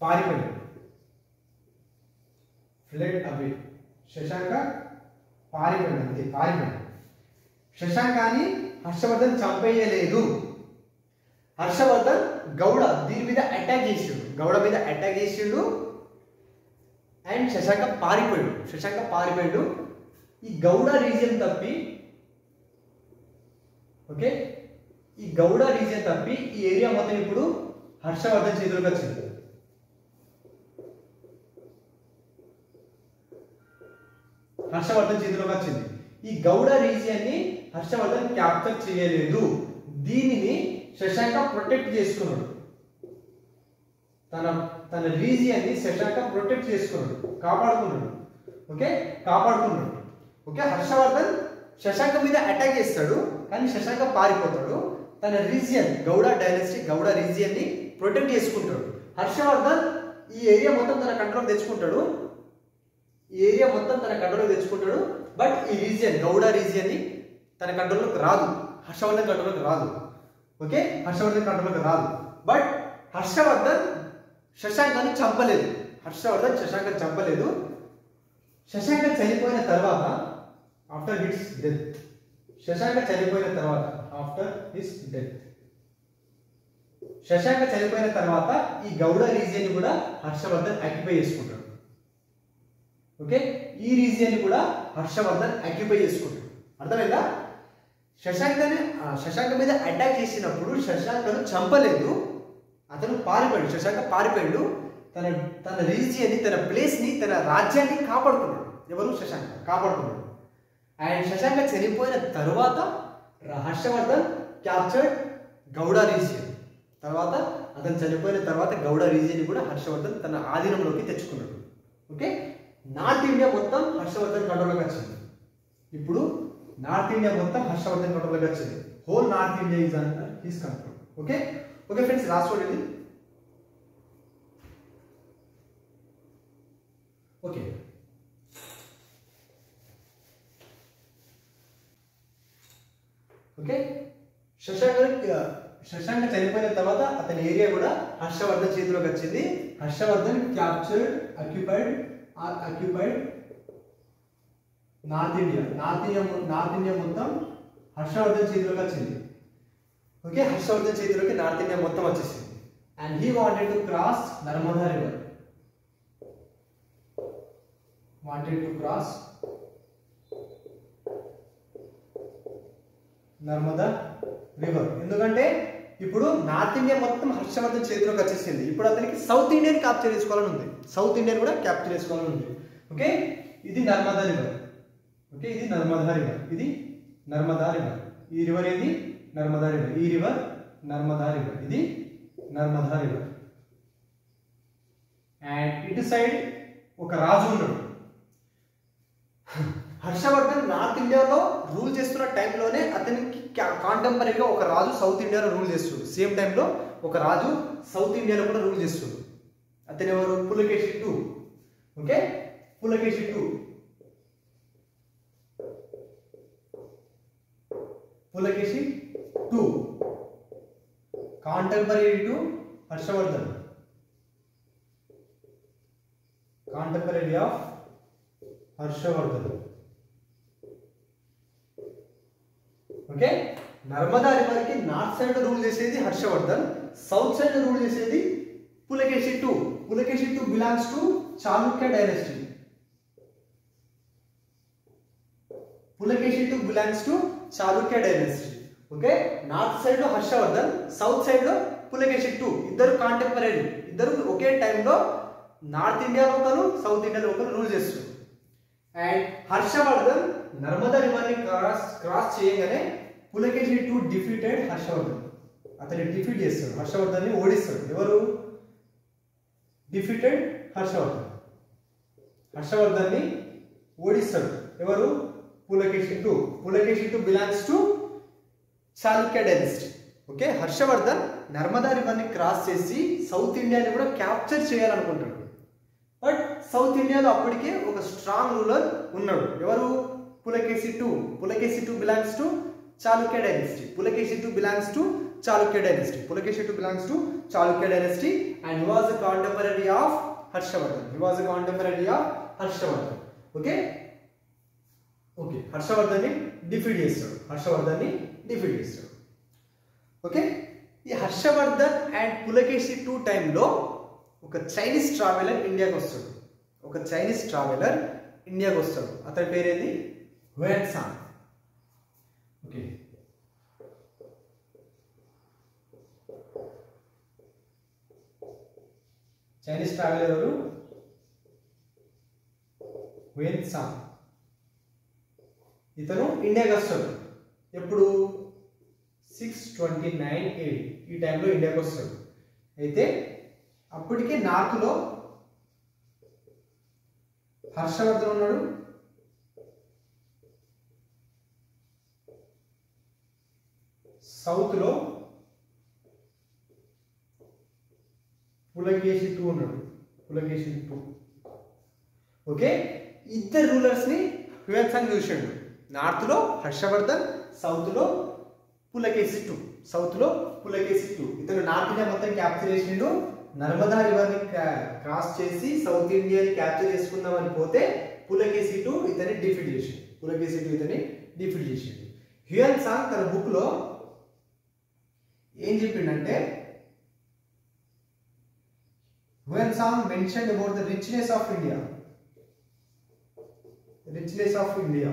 పారిపోయాడు. శశాంకాన్ని హర్షవర్ధన్ చంపేయలేదు. హర్షవర్ధన్ గౌడ దీని మీద అటాక్ చేసిండు. అండ్ శశాంక పారిపోయాడు. ఈ గౌడ రీజియన్ తప్పి ఈ ఏరియా మొత్తం ఇప్పుడు హర్షవర్ధన్ చేతులకు వచ్చింది. ఈ గౌడ రీజియన్ ని హర్షవర్ధన్ క్యాప్చర్ చేయలేదు. దీనిని శశాంక ప్రొటెక్ట్ చేసుకున్నాడు. తన రీజియన్ని శశాంక ప్రొటెక్ట్ చేసుకున్నాడు, కాపాడుకున్నాడు. ఓకే, కాపాడుకున్నాడు. ఓకే, హర్షవర్ధన్ శశాంక మీద అటాక్ చేస్తాడు, కానీ శశాంక పారిపోతాడు. తన region Gauda dynasty, Gauda region ని ప్రొటెక్ట్ చేసుకుంటాడు. హర్షవర్ధన్ ఈ ఏరియా మొత్తం తన కంట్రోల్ తెచ్చుకుంటాడు, ఈ ఏరియా మొత్తం తన కంట్రోల్ తెచ్చుకుంటాడు. బట్ ఈ రీజియన్ గౌడ రీజియన్ ని తన కంట్రోల్లోకి రాదు, హర్షవర్ధన్ కంట్రోల్లోకి రాదు. ఓకే, హర్షవర్ధన్ కంట్రోల్లోకి రాదు. బట్ హర్షవర్ధన్ శశాంకాన్ని చంపలేదు, హర్షవర్ధన్ శశాంకాన్ని చంపలేదు. శశాంక చనిపోయిన తర్వాత ఆఫ్టర్ హిస్ డెత్, శశాంక చనిపోయిన తర్వాత ఆఫ్టర్ హిస్ డెత్, శశాంక చనిపోయిన తర్వాత ఈ గౌడ రీజియన్ ని కూడా హర్షవర్ధన్ ఆక్యుపై చేసుకుంటాడు. ఓకే, ఈ రీజియన్ ని కూడా హర్షవర్ధన్ ఆక్యుపై చేసుకుంటాడు. అర్థమైందా? శశాంక మీద అటాక్ చేసినప్పుడు శశాంకను చంపలేదు, అతను పారిపోయాడు. శశాంక పారిపోయాడు, తన తన రీజియన్ ని, తన ప్లేస్ ని, తన రాజ్యాన్ని కాపాడుకున్నాడు. ఎవరు? శశాంక కాపాడుకున్నాడు. అండ్ శశాంక చనిపోయిన తర్వాత హర్షవర్ధన్ క్యాప్చర్డ్ గౌడ రీజియన్. తర్వాత అతను చనిపోయిన తర్వాత గౌడ రీజియన్ ని కూడా హర్షవర్ధన్ తన ఆధీనంలోకి తెచ్చుకున్నాడు. ఓకే, నార్త్ ఇండియా మొత్తం హర్షవర్ధన్ కంట్రోల్లోకి వచ్చింది. ఇప్పుడు నార్త్ ఇండియా మొత్తం హర్షవర్ధన్ కంట్రోల్లోకి వచ్చింది. Whole North India is under his control. Okay, okay friends, last word ఇది. ఓకే, ఓకే, శశాంక చనిపోయిన తర్వాత అతని ఏరియా కూడా హర్షవర్ధన్ చేతిలోకి వచ్చింది. Harshavardhan captured, occupied North India. North India మొత్తం హర్షవర్ధన్ చేతిలోకి వచ్చింది. ఓకే, హర్షవర్ధన్ చేతిలోకి నార్త్ ఇండియా మొత్తం వచ్చేసింది. And he wanted to cross Narmada river, Narmada river. ఎందుకంటే ఇప్పుడు నార్త్ ఇండియా మొత్తం హర్షవర్ధన్ చేతిలోకి వచ్చేసింది. ఇప్పుడు అతనికి సౌత్ ఇండియన్ క్యాప్చర్ చేసుకోవాలని ఉంది, సౌత్ ఇండియన్ కూడా క్యాప్చర్ చేసుకోవాలని ఉంది. ఓకే, ఇది నర్మదా రివర్. ఓకే, ఇది నర్మదా రివర్, ఇది నర్మదా రివర్. ఈ రివర్ ఏది? నర్మదా రివర్. ఈ రివర్ నర్మదా రివర్, ఇది నర్మదా రివర్. అండ్ ఇటు సైడ్ ఒక రాజు ఉన్నాడు. హర్షవర్ధన్ నార్త్ ఇండియాలో రూల్ చేస్తున్న టైంలోనే అతనికి కాంటెంపరీగా ఒక రాజు సౌత్ ఇండియాలో రూల్ చేస్తున్నాడు. సేమ్ టైంలో ఒక రాజు సౌత్ ఇండియాలో కూడా రూల్ చేస్తున్నాడు. అతను ఎవరు? Pulakeshi II. Okay, Pulakeshi II. Pulakeshi II contemporary to Harshavardhan, contemporary of Harshavardhan. Okay, Narmada river కి నార్త్ సైడ్ రూల్ చేసేది హర్షవర్ధన్, సౌత్ సైడ్ రూల్ చేసేది Pulakeshi II. Pulakeshi II belongs to Chalukya dynasty. Pulakeshi II belongs to Chalukya dynasty. Okay, north side లో హర్షవర్ధన్, సౌత్ సైడ్ లో పులకేశి II. ఇద్దరు కాంటెంపరీ, ఇద్దరు ఒకే టైంలో నార్త్ ఇండియాలో ఒకరు, సౌత్ ఇండియాలో ఒకరు రూల్ చేస్తారు. అండ్ హర్షవర్ధన్ నర్మదా రివర్ ని క్రాస్ చేయగానే పులకేశి II డిఫీటెడ్ హర్షవర్ధన్. అతన్ని డిఫీట్ చేస్తాడు, హర్షవర్ధన్ ని ఓడిస్తాడు. ఎవరు? డిఫీటెడ్ హర్షవర్ధన్, హర్షవర్ధన్ ని ఓడిస్తాడు. ఎవరు? Pulakeshi II. Pulakeshi II belongs to Chalukya dynasty. Okay, Harshavardhan Narmada river ని క్రాస్ చేసి సౌత్ ఇండియాని కూడా క్యాప్చర్ చేయాలనుకుంటాడు. బట్ సౌత్ ఇండియాలో అప్పటికే ఒక స్ట్రాంగ్ రూలర్ ఉన్నాడు. ఎవరు? Pulakeshi II. Pulakeshi II belongs to Chalukya dynasty. Pulakeshi II belongs to Chalukya dynasty. Pulakeshi II belongs to Chalukya dynasty and he was a contemporary of Harshavardhan. He was a contemporary of Harshavardhan. Okay, okay, Harshavardhan ని డిఫీట్ చేస్తాడు, హర్షవర్ధన్ ని డిఫీట్ చేస్తాడు. ఓకే, ఈ హర్షవర్ధన్ అండ్ పులకేశి II టైంలో ఒక చైనీస్ ట్రావెలర్ ఇండియాకి వస్తాడు. ఒక చైనీస్ ట్రావెలర్ ఇండియాకి వస్తాడు. అతని పేరేది? హ్యూయన్-త్సాంగ్. ఓకే, చైనీస్ ట్రావెలర్ ఎవరు? హ్యూయన్-త్సాంగ్. ఇతను ఇండియాకి వస్తాడు. ఎప్పుడు? 629 AD ఈ టైంలో ఇండియాకి వస్తాడు. అయితే అప్పటికే నార్త్ లో హర్షవర్ధన్ ఉన్నాడు, సౌత్ లో పులకేశి II ఉన్నాడు, పులకేశి II. ఓకే, ఇద్దరు రూలర్స్ ని హ్యూయన్ చూసాడు. నార్త్ లో హర్షవర్ధన్, సౌత్ లో పులకేశి II. సౌత్ లో పులకేశి II ఇతను నార్త్ ఇండియా మొత్తం క్యాప్చర్ చేసిండు. నర్మదా రివర్ ని క్రాస్ చేసి సౌత్ ఇండియాని క్యాప్చర్ చేసుకుందామని పోతే పులకేశి II ఇతన్ని డిఫీట్ చేసిండు. పులకేశి II ఇతన్ని డిఫీట్ చేసిండు. హ్యూయన్ సాంగ్ తన బుక్ లో ఏం చెప్పిండంటే, Hiuen Tsang mentioned about the richness of India, richness of India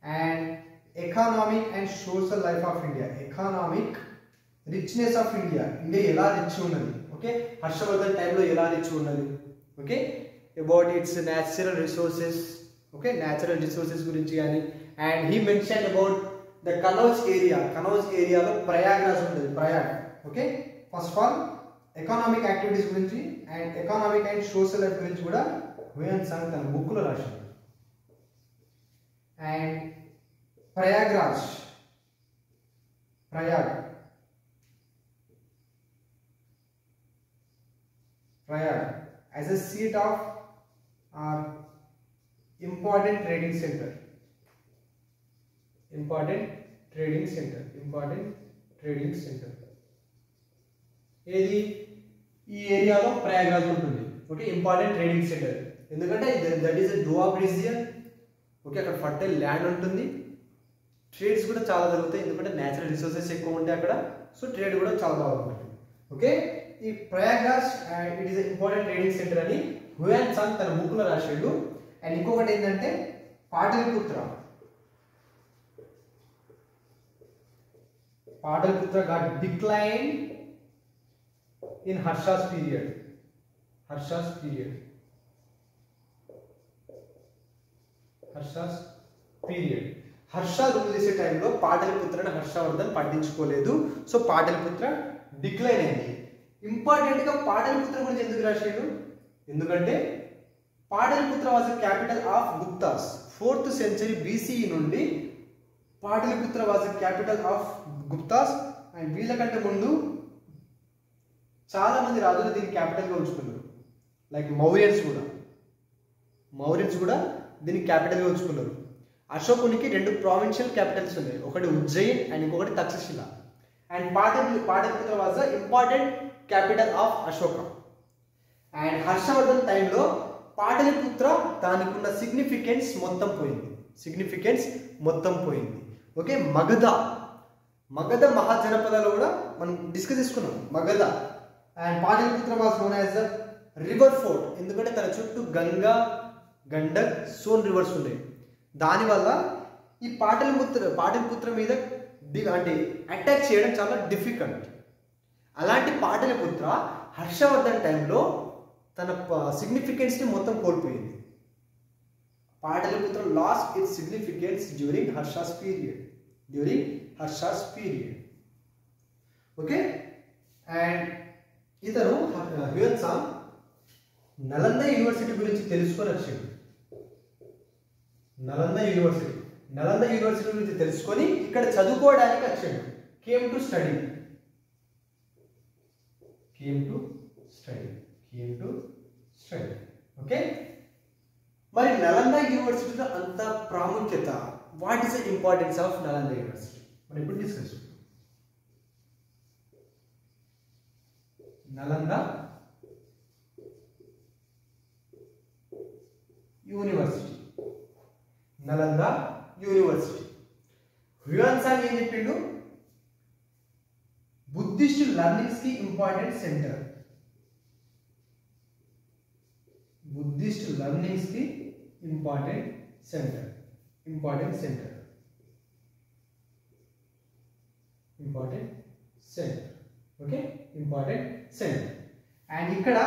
and economic and social life of India. Economic richness of India. India ఎలా రిచ్ ఉన్నది. ఓకే, హర్షవర్ధన్ టైంలో ఎలా రిచ్ ఉన్నది. Okay, about its natural resources. Okay, natural resources గురించి కానీ. And he mention about the Kannauj area. Kannauj ఏరియాలో ప్రయాగ్రాజ్ ఉంటుంది, Prayag. Okay, first of all economic activities గురించి and economic and social life గురించి కూడా హ్యూయన్ సాంగ్ తన బుక్ లో రాశాడు. And Prayagraj, Prayag as a seat of important trading center. ఏది ఈ ఏరియాలో ప్రయాగ్రాజ్ ఉంటుంది. Okay, important trading centre. ఎందుకంటే that is a doab region. Okay, అక్కడ ఫర్టైల్ ల్యాండ్ ఉంటుంది, ట్రేడ్స్ కూడా చాలా జరుగుతాయి. ఎందుకంటే న్యాచురల్ రిసోర్సెస్ ఎక్కువ ఉంటాయి అక్కడ. సో ట్రేడ్ కూడా చాలా బాగుంటుంది. ఓకే, ఈ Prayagraj it is important trading centre అని హ్యూయన్ సాంగ్ తన బుక్ లో రాశాడు. అండ్ ఇంకొకటి ఏంటంటే Pataliputra got declined in Harsha's period. Harsha rule చేసే టైంలో పాటలిపుత్రని హర్షవర్ధన్ పట్టించుకోలేదు. సో పాటలిపుత్ర డిక్లైన్ అయింది. ఇంపార్టెంట్ గా పాటలిపుత్ర గురించి ఎందుకు రాశాడు? ఎందుకంటే Pataliputra was capital of Guptas. 4th century BCE నుండి Pataliputra was capital of Guptas. And వీళ్ళకంటే ముందు చాలా మంది రాజులు దీన్ని క్యాపిటల్ గా ఉంచుకున్నారు. లైక్ మౌర్యన్స్ కూడా దీన్ని క్యాపిటల్ గా ఉంచుకున్నారు. అశోకునికి 2 ప్రావిన్షియల్ క్యాపిటల్స్ ఉన్నాయి, ఒకటి ఉజ్జయిన్ అండ్ ఇంకొకటి Takshashila. And Pataliputra was important capital of Ashoka. And Harshavardhan టైంలో పాటలిపుత్ర దానికి ఉన్న సిగ్నిఫికెన్స్ మొత్తం పోయింది. ఓకే, మగధ మహాజనపదాలు కూడా మనం డిస్కస్ చేసుకున్నాం. Magadha and Pataliputra was known as the river fort. ఎందుకంటే తన చుట్టూ గంగా, గండక్, సోన్ రివర్స్ ఉన్నాయి. దానివల్ల ఈ పాటలిపుత్ర మీద అంటే అటాక్ చేయడం చాలా డిఫికల్ట్. అలాంటి పాటలిపుత్ర హర్షవర్ధన్ టైంలో తన సిగ్నిఫికెన్స్ ని మొత్తం కోల్పోయింది. Pataliputra lost its significance during Harsha's period. Okay, and ఇతను హ్యూయన్ సాంగ్ నలంద యూనివర్సిటీ గురించి తెలుసుకొని వచ్చాడు. నలంద యూనివర్సిటీ గురించి తెలుసుకొని ఇక్కడ చదువుకోవడానికి వచ్చాడు. Came to study. ఓకే, మరి నలంద యూనివర్సిటీలో అంత ప్రాముఖ్యత, what is the importance of Nalanda university మనం ఇప్పుడు డిస్కస్ చేద్దాం. నలంద యూనివర్సిటీ హ్యూయన్ సాంగ్ ఏం చెప్పిండు? బుద్ధిస్ట్ లర్నింగ్స్ కి important centre. Okay, important centre. And ఇక్కడ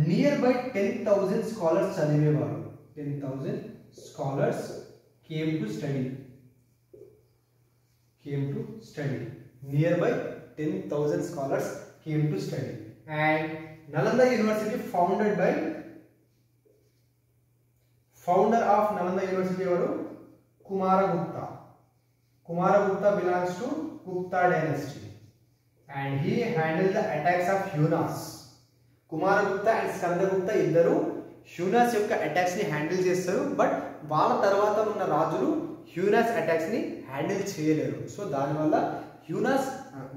నియర్ బై 10,000 స్కాలర్స్ చదివేవారు. 10,000 scholars came to study. Nearby 10,000 scholars came to study. And Nalanda University founded by founder of Nalanda University evaru? Kumaragupta. Kumaragupta belongs to Gupta dynasty and he handled the attacks of Hunas. Kumaragupta and Skandagupta iddaru హ్యూనాస్ యొక్క అటాక్స్ ని హ్యాండిల్ చేస్తారు. బట్ వాళ్ళ తర్వాత ఉన్న రాజులు హ్యూనాస్ అటాక్స్ ని హ్యాండిల్ చేయలేరు. సో దానివల్ల హ్యూనాస్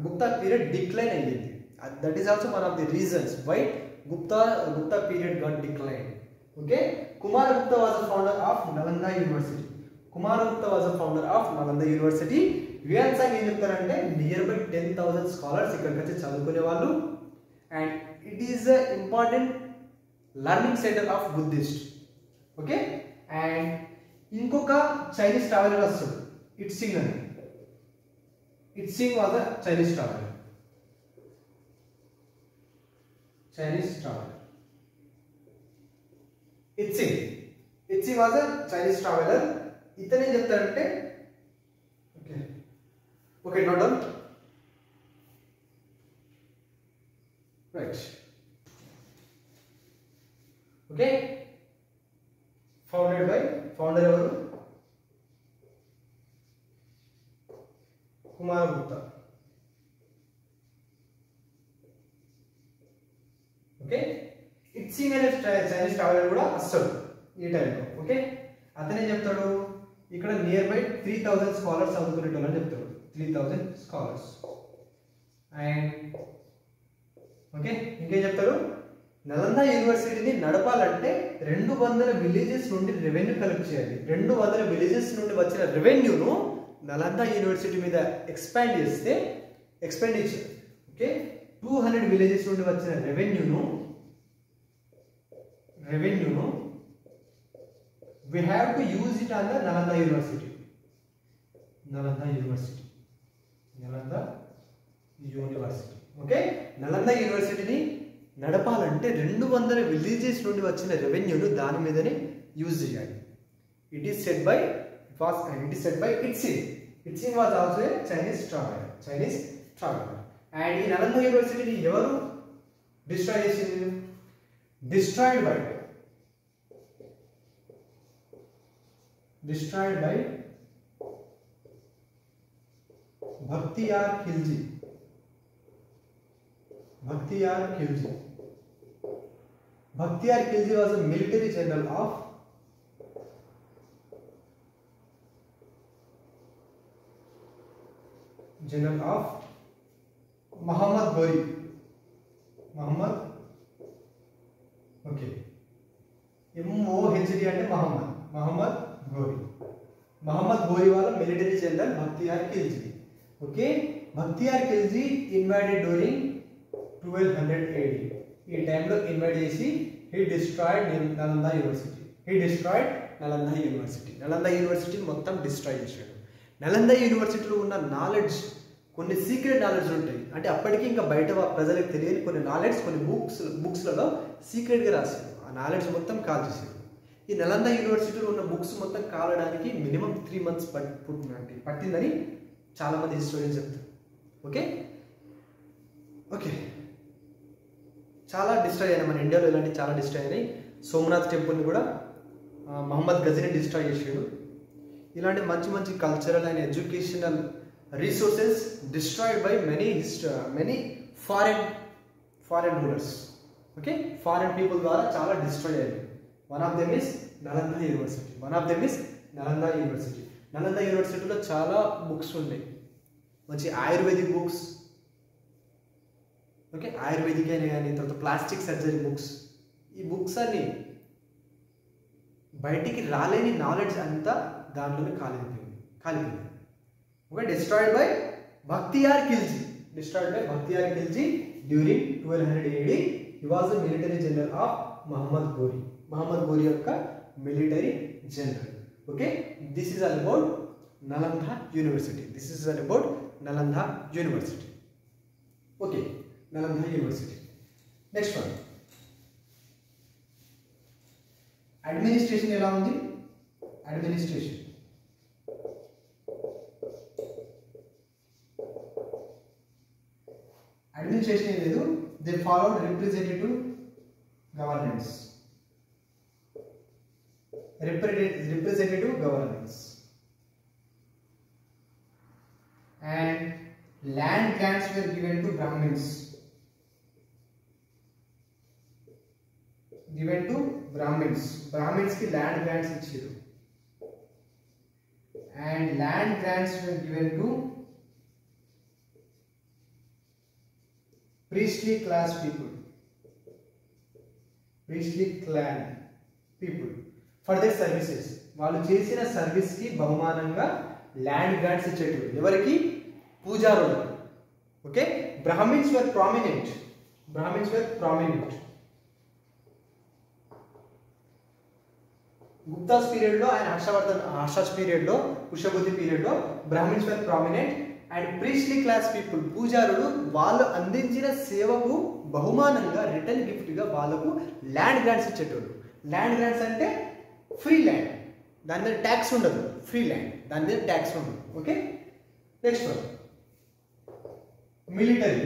గుప్తా పీరియడ్ డిక్లైన్ అయ్యింది. That is also one of the reasons why Gupta period got decline. Okay, Kumaragupta was the founder of Nalanda university. Kumaragupta was the founder of Nalanda university. Hiuen Tsang ఏం చెప్తారంటే నియర్ బై 10,000 స్కాలర్స్ ఇక్కడికి వచ్చి చదువుకునే వాళ్ళు. And it is the important learning centre of Buddhist. Okay, and ఇంకొక చైనీస్ ట్రావెలర్ వస్తాడు ఇట్సింగ్ అని. Itsing was a Chinese traveller. Itsing was a Chinese traveller. ఇతను ఏం చెప్తాడంటే okay note down right. Okay, founder ఎవరు? కుమారగుప్తా. ఓకే, ఇట్సింగ్ అనే చైనీస్ ట్రావెలర్ కూడా వస్తాడు ఈ టైంలో. ఓకే, అతనే చెప్తాడు ఇక్కడ నియర్ బై 3,000 స్కాలర్స్ చదువుకునేటోళ్ళు అని చెప్తాడు. 3,000 స్కాలర్స్. అండ్ ఓకే, ఇంకేం చెప్తాడు? నలంద యూనివర్సిటీని నడపాలంటే 200 విలేజెస్ నుండి రెవెన్యూ కలెక్ట్ చేయాలి. 200 విలేజెస్ నుండి వచ్చిన రెవెన్యూను నలంద యూనివర్సిటీ మీద ఎక్స్పాండ్ చేస్తే ఎక్స్పెండిచర్. ఓకే, 200 విలేజెస్ నుండి వచ్చిన రెవెన్యూను we have to use it on the Nalanda University. Okay, Nalanda యూనివర్సిటీని నడపాలంటే 200 విలేజెస్ నుండి వచ్చిన రెవెన్యూను దాని మీదనే యూజ్ చేయాలి. It is said by Itsing was also a Chinese traveller. And ఈ నలంద యూనివర్సిటీని ఎవరు డిస్ట్రాయ్ చేసింది? Destroyed by Bakhtiyar Khilji. Bhakhtiyar Khilji was a military general of Muhammad Ghori. Okay, MOHD అంటే Muhammad Ghori. Muhammad Ghori was a military general Bhakhtiyar Khilji. Okay, Bhakhtiyar Khilji invaded during 1200 AD. ఈ టైంలో ఇన్వైట్ చేసి he destroyed నలంద యూనివర్సిటీ మొత్తం డిస్ట్రాయ్ చేశాడు. నలంద యూనివర్సిటీలో ఉన్న నాలెడ్జ్, కొన్ని సీక్రెట్ నాలెడ్జ్ ఉంటాయి. అంటే అప్పటికి ఇంకా బయట ప్రజలకు తెలియని కొన్ని నాలెడ్జ్, కొన్ని బుక్స్లలో సీక్రెట్గా రాశాడు. ఆ నాలెడ్జ్ మొత్తం కాల్ చేశాడు. ఈ నలంద యూనివర్సిటీలో ఉన్న బుక్స్ మొత్తం కాలడానికి మినిమం 3 months పట్టిందని చాలా మంది హిస్టోరియన్స్ చెప్తారు. ఓకే, చాలా డిస్ట్రాయ్ అయినాయి. మన ఇండియాలో ఇలాంటి చాలా డిస్ట్రాయ్ అయినాయి. సోమనాథ్ టెంపుల్ని కూడా మహమ్మద్ గజని డిస్ట్రాయ్ చేసాడు. ఇలాంటి మంచి cultural and educational resources destroyed by many foreign rulers. Okay, foreign people ద్వారా చాలా డిస్ట్రాయ్ అయ్యాయి. One of them is Nalanda university. Nalanda యూనివర్సిటీలో చాలా బుక్స్ ఉన్నాయి, మంచి ఆయుర్వేదిక్ బుక్స్. ఓకే, ఆయుర్వేదిక్ అయినా కానీ, తర్వాత ప్లాస్టిక్ సర్జరీ బుక్స్. ఈ బుక్స్ అన్ని బయటికి రాలేని నాలెడ్జ్ అంతా దాంట్లోనే కాలిపోయింది. Okay, destroyed by Bakhtiyar Khilji during 1200 AD. He was the military general of Muhammad Ghori యొక్క military general. Okay, this is all about Nalanda university. Okay, Nalanda university. Next one, administration ఎలా ఉంది? అడ్మినిస్ట్రేషన్ ఏం లేదు, they followed representative governance. Representative governance. And land grants were given to Brahmins. Given to Brahmins. Brahmins ki land grants ichiru. And land grants were given to priestly class people. Priestly clan people for their services. వాళ్ళు చేసిన సర్వీస్ కి బహుమానంగా ల్యాండ్ గ్రాంట్స్ ఇచ్చేటప్పుడు ఎవరికి? పూజారులు. Okay, Brahmins were prominent. Gupta's period లో అండ్ హర్షాస్ పీరియడ్ లో, కుషబుద్ధి పీరియడ్ లో Brahmins were prominent and priestly class people, పూజారులు, వాళ్ళు అందించిన సేవకు బహుమానంగా రిటర్న్ గిఫ్ట్ గా వాళ్ళకు ల్యాండ్ గ్రాంట్స్ ఇచ్చేటోళ్ళు. ల్యాండ్ గ్రాంట్స్ అంటే ఫ్రీ ల్యాండ్, దాని మీద ట్యాక్స్ ఉండదు. ఫ్రీ ల్యాండ్, దాని మీద ట్యాక్స్ ఉండదు. Okay, next one military.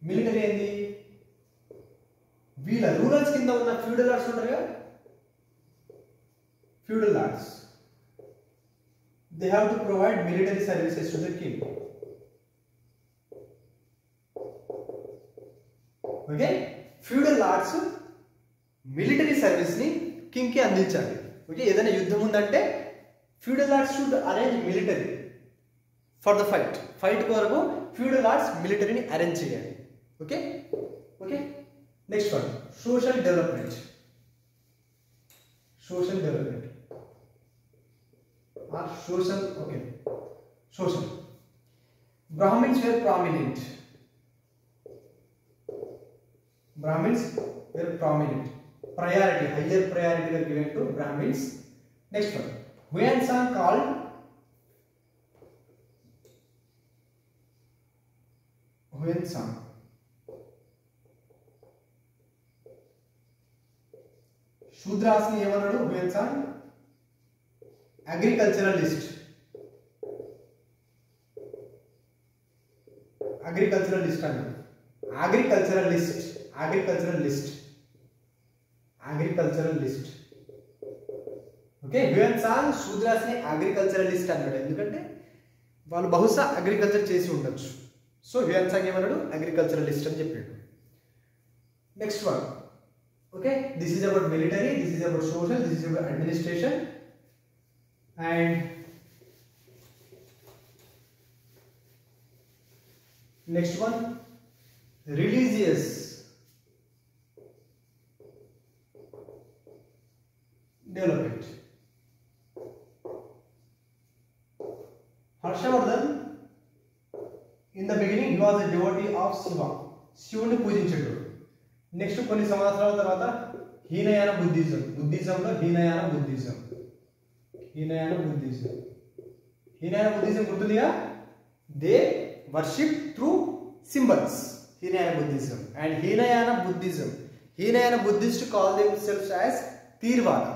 Military ఏంది? వీళ్ళ రూరల్స్ కింద ఉన్న ఫ్యూడల్ లార్డ్స్ ఉంటారు కదా, feudal lords, they have to provide military services to the king. Okay, feudal lords military service ని కింగ్ కి అందించాలి. ఓకే, ఏదైనా యుద్ధం ఉందంటే feudal lords should arrange military for the fight కొరకు ఫ్యూడల్ లార్డ్స్ మిలిటరీని అరేంజ్ చేయాలి. Okay okay, next one social development. Social. Brahmins were prominent. Priority, higher priority were given to Brahmins. Next one, Huyan Sang called Shudras ni evanadu Huyan Sang agriculturalist. Agriculturalist. Okay, Hiuen song Shudras ని అగ్రికల్చరలిస్ట్ అన్నాడు. ఎందుకంటే వాళ్ళు బహుశా అగ్రికల్చర్ చేసి ఉండొచ్చు. సో హ్యూయన్ సాంగ్ ఏమన్నాడు? అగ్రికల్చరలిస్ట్ అని చెప్పాడు. Next one, okay, this is about military, this is about social, this is about administration. And next one, religious development. Harshavardhan, in the beginning he was a devotee of Shiva. శివుని పూజించాడు. నెక్స్ట్ కొన్ని సంవత్సరాల తర్వాత హీనయాన బుద్ధిజంలో హీనయాన బుద్ధిజం గుర్తుందిగా? They worship through symbols. Hinayana Buddhism. And Hinayana Buddhists call themselves as Theravada.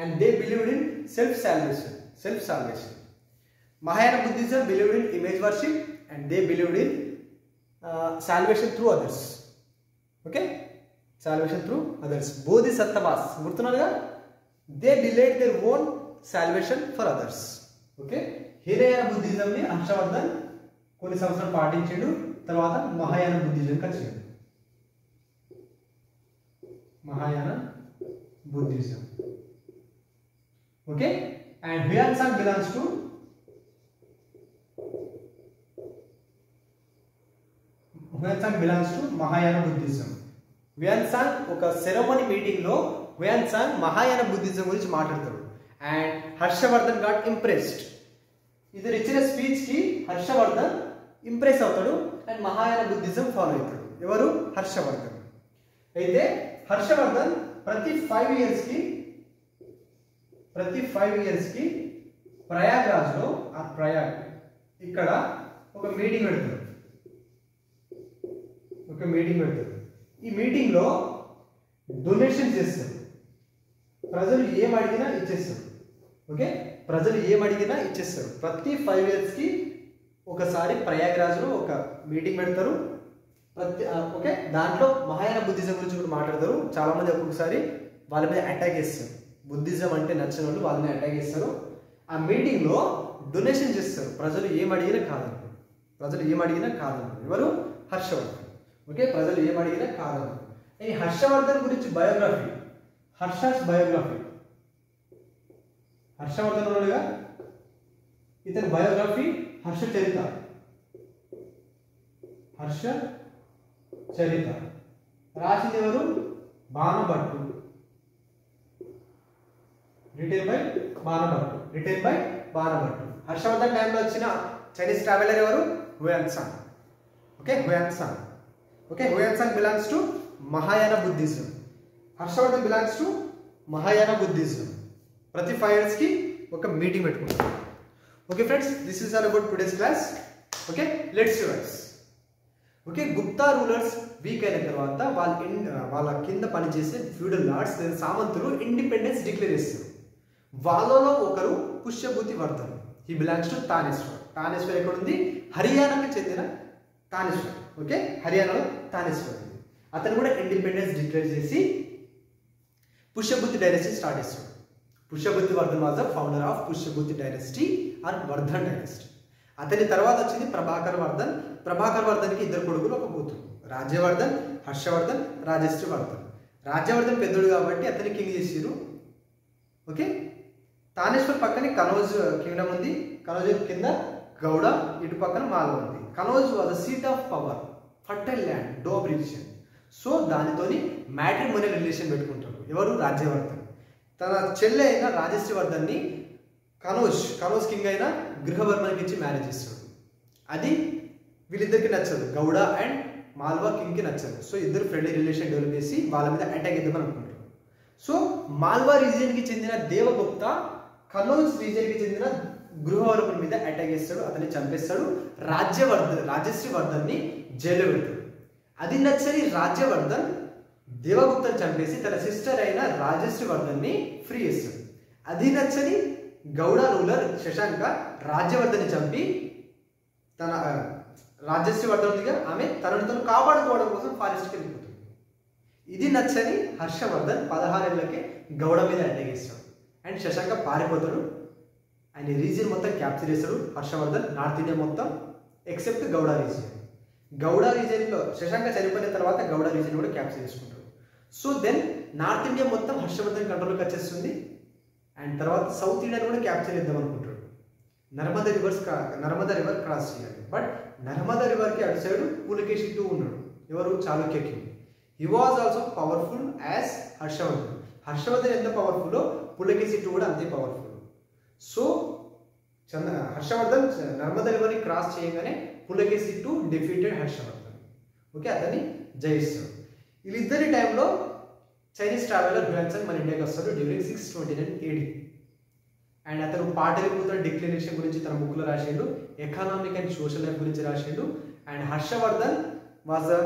And they believed in self-salvation. Mahayana Buddhism believed in image worship and they believed in salvation through others. Okay? Salvation through others. Bodhisattvas. Gurtunaruga? They delayed their own salvation for others. Okay? Hinayana Buddhism ని హర్షవర్ధన్ కొన్ని సంవత్సరాలు పాటించాడు. తర్వాత మహాయాన బుద్ధిజం కలిసాడు. Okay, and Hiuen Tsang belongs to Mahayana Buddhism. Hiuen Tsang ఒక సెరమనీ మీటింగ్ లో హ్యూయన్ సాంగ్ మహాయాన బుద్ధిజం గురించి మాట్లాడతాడు. And Harshavardhan got impressed. ఇతను ఇచ్చిన స్పీచ్ కి హర్షవర్ధన్ ఇంప్రెస్ అవుతాడు అండ్ మహాయాన బుద్ధిజం ఫాలో అవుతాడు. ఎవరు? హర్షవర్ధన్. అయితే హర్షవర్ధన్ ప్రతి 5 years కి ప్రయాగ్రాజ్ లో ఇక్కడ ఒక మీటింగ్ పెడతాడు. ఈ మీటింగ్ లో డొనేషన్ చేస్తారు. ప్రజలు ఏం అడిగినా ఇచ్చేస్తారు. ప్రతి 5 years కి ఒకసారి ప్రయాగ్రాజ్లో ఒక మీటింగ్ పెడతారు. ఓకే, దాంట్లో మహాయాన బుద్ధిజం గురించి కూడా మాట్లాడతారు. చాలామంది ఒక్కొక్కసారి వాళ్ళ మీద అటాక్ చేస్తారు. బుద్ధిజం అంటే నచ్చిన వాళ్ళు వాళ్ళ మీద అటాక్ చేస్తారు. ఆ మీటింగ్లో డొనేషన్ చేస్తారు. ప్రజలు ఏం అడిగినా కాదనుకో, ఎవరు? హర్షవర్ధన్. ఓకే, ప్రజలు ఏం అడిగినా కాదనుకో. ఈ హర్షవర్ధన్ గురించి బయోగ్రఫీ, హర్షస్ బయోగ్రఫీ, హర్షవర్ధన్ ఉన్నాడుగా, ఇతని బయోగ్రఫీ హర్ష చరిత రాసింది ఎవరు? బాణభట్టు. Written by Banabhatta. హర్షవర్ధన్ టైంలో వచ్చిన చైనీస్ ట్రావెలర్ ఎవరు? Hiuen Tsang. Hiuen Tsang belongs to Mahayana Buddhism. Harshavardhan belongs to Mahayana Buddhism. ప్రతి 5 years కి ఒక మీటింగ్ పెట్టుకుంటారు. Okay friends, this is all about today's class. Okay, let's revise. Okay, Gupta rulers week అయిన తర్వాత వాళ్ళ కింద పనిచేసే ఫ్యూడల్ లార్డ్స్ సామంతులు ఇండిపెండెన్స్ డిక్లేర్ చేస్తారు. వాళ్ళలో ఒకరు Pushyabhuti Vardhan. He belongs to Thaneshwar. Thaneshwar ఎక్కడ ఉంది? హర్యానాకి చెందిన తానేశ్వర్. ఓకే, హర్యానాలో తానేశ్వర్. అతను కూడా ఇండిపెండెన్స్ డిక్లేర్ చేసి పుష్యభూతి డైనస్టీ స్టార్ట్ చేస్తాడు. Pushyabhuti Vardhan was the founder of Pushyabhuti dynasty or Vardhan dynasty. అతని తర్వాత వచ్చింది ప్రభాకర్ వర్ధన్. ప్రభాకర్ వర్ధన్కి 2 కొడుకులు, 1 కూతురు. రాజ్యవర్ధన్, హర్షవర్ధన్, రాజశ్రీ వర్ధన్. రాజ్యవర్ధన్ పెద్దోడు కాబట్టి అతని కింగ్ చేసిరు. ఓకే, తానేశ్వర్ పక్కనే కనౌజ్ కింగ్డమ్ ఉంది. కనౌజ్ కింద గౌడ, ఇటు పక్కన మాల్వా ఉంది. Kannauj was the seat of power, fertile land, doab region. So దానితోని మ్యాట్రిమోనియల్ రిలేషన్ పెట్టుకుంటారు. ఎవరు? రాజ్యవర్ధన్. తన చెల్లె అయిన రాజశ్రీ వర్ధన్ని కనౌజ్ కింగ్ అయిన గృహవర్మన్కి ఇచ్చి మ్యారేజ్ చేస్తాడు. అది వీళ్ళిద్దరికి నచ్చదు, గౌడ అండ్ మాల్వా కింగ్కి నచ్చదు. సో ఇద్దరు ఫ్రెండ్లీ రిలేషన్ డెవలప్ చేసి వాళ్ళ మీద అటాక్ చేద్దామని అనుకుంటారు. సో మాల్వా రీజియన్కి చెందిన దేవగుప్త కనౌజ్ రీజియన్కి చెందిన గృహవర్మన్ మీద అటాక్ చేస్తాడు. అతన్ని చంపేస్తాడు. రాజశ్రీ వర్ధన్ని జైల్లో పెడతాడు. అది నచ్చని రాజ్యవర్ధన్ దేవగుప్తను చంపేసి తన సిస్టర్ అయిన రాజశ్రీ వర్ధన్ని ఫ్రీ చేస్తాడు. అది నచ్చని గౌడ రూలర్ శశాంక రాజ్యవర్ధన్ని చంపి తన రాజశ్రీ వర్ధన్గా ఆమె తనను కాపాడుకోవడం కోసం ఫారెస్ట్కి వెళ్ళిపోతుంది. ఇది నచ్చని హర్షవర్ధన్ 16 ఏళ్ళకే గౌడ మీద అటాక్ చేస్తాడు. అండ్ శశాంక పారిపోతాడు. ఆయన రీజియన్ మొత్తం క్యాప్చర్ చేస్తాడు. హర్షవర్ధన్ నార్త్ ఇండియా మొత్తం ఎక్సెప్ట్ గౌడ రీజియన్లో శశాంక చనిపోయిన తర్వాత గౌడ రీజియన్ కూడా క్యాప్చర్ చేసుకుంటాడు. సో దెన్ నార్త్ ఇండియా మొత్తం హర్షవర్ధన్ కంట్రోల్కి వచ్చేస్తుంది. అండ్ తర్వాత సౌత్ ఇండియాని కూడా క్యాప్చర్ చేద్దాం అనుకుంటాడు. నర్మదా రివర్ క్రాస్ చేయాలి. బట్ నర్మదా రివర్కి అటు సైడ్ పులకేశి II ఉన్నాడు. ఎవరు? Chalukya king. He was also powerful as Harshavardhan. Harshavardhan ఎంత పవర్ఫుల్లో పులకేశి II కూడా అంతే పవర్ఫుల్. సో హర్షవర్ధన్ నర్మదా రివర్ని క్రాస్ చేయగానే Pulakeshi II defeated Harshavardhan. Okay, అతన్ని జయిస్తాడు. వీళ్ళిద్దరి టైంలో చైనీస్ ట్రావెలర్ హ్యుయాన్సాంగ్ మన ఇండియాకి వస్తాడు డ్యూరింగ్ 629 AD. అండ్ అతను పాటలీపుత్ర డిక్లరేషన్ గురించి తన బుక్లో రాసిండు. ఎకనామిక్ అండ్ సోషల్ లైఫ్ గురించి రాసిండు. And Harshavardhan was the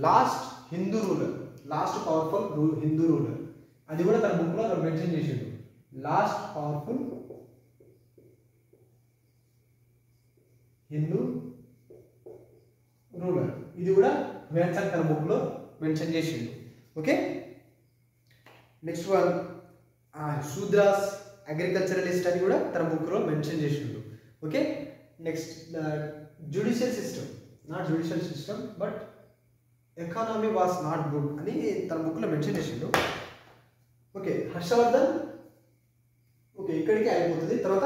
last powerful Hindu ruler. అది కూడా తన బుక్లో మెన్షన్ చేసిండు. Last powerful Hindu ruler. ఇది కూడా హ్యుయాన్సాంగ్ తన బుక్లో మెన్షన్ చేసిండు. Okay, next one Shudras agriculturalist అని కూడా తన బుక్లో మెన్షన్ చేసిండు. Okay, next judicial system but economy was not good అని తన బుక్లో మెన్షన్ చేసిండు. ఓకే, హర్షవర్ధన్ ఓకే ఇక్కడికి అయిపోతుంది. తర్వాత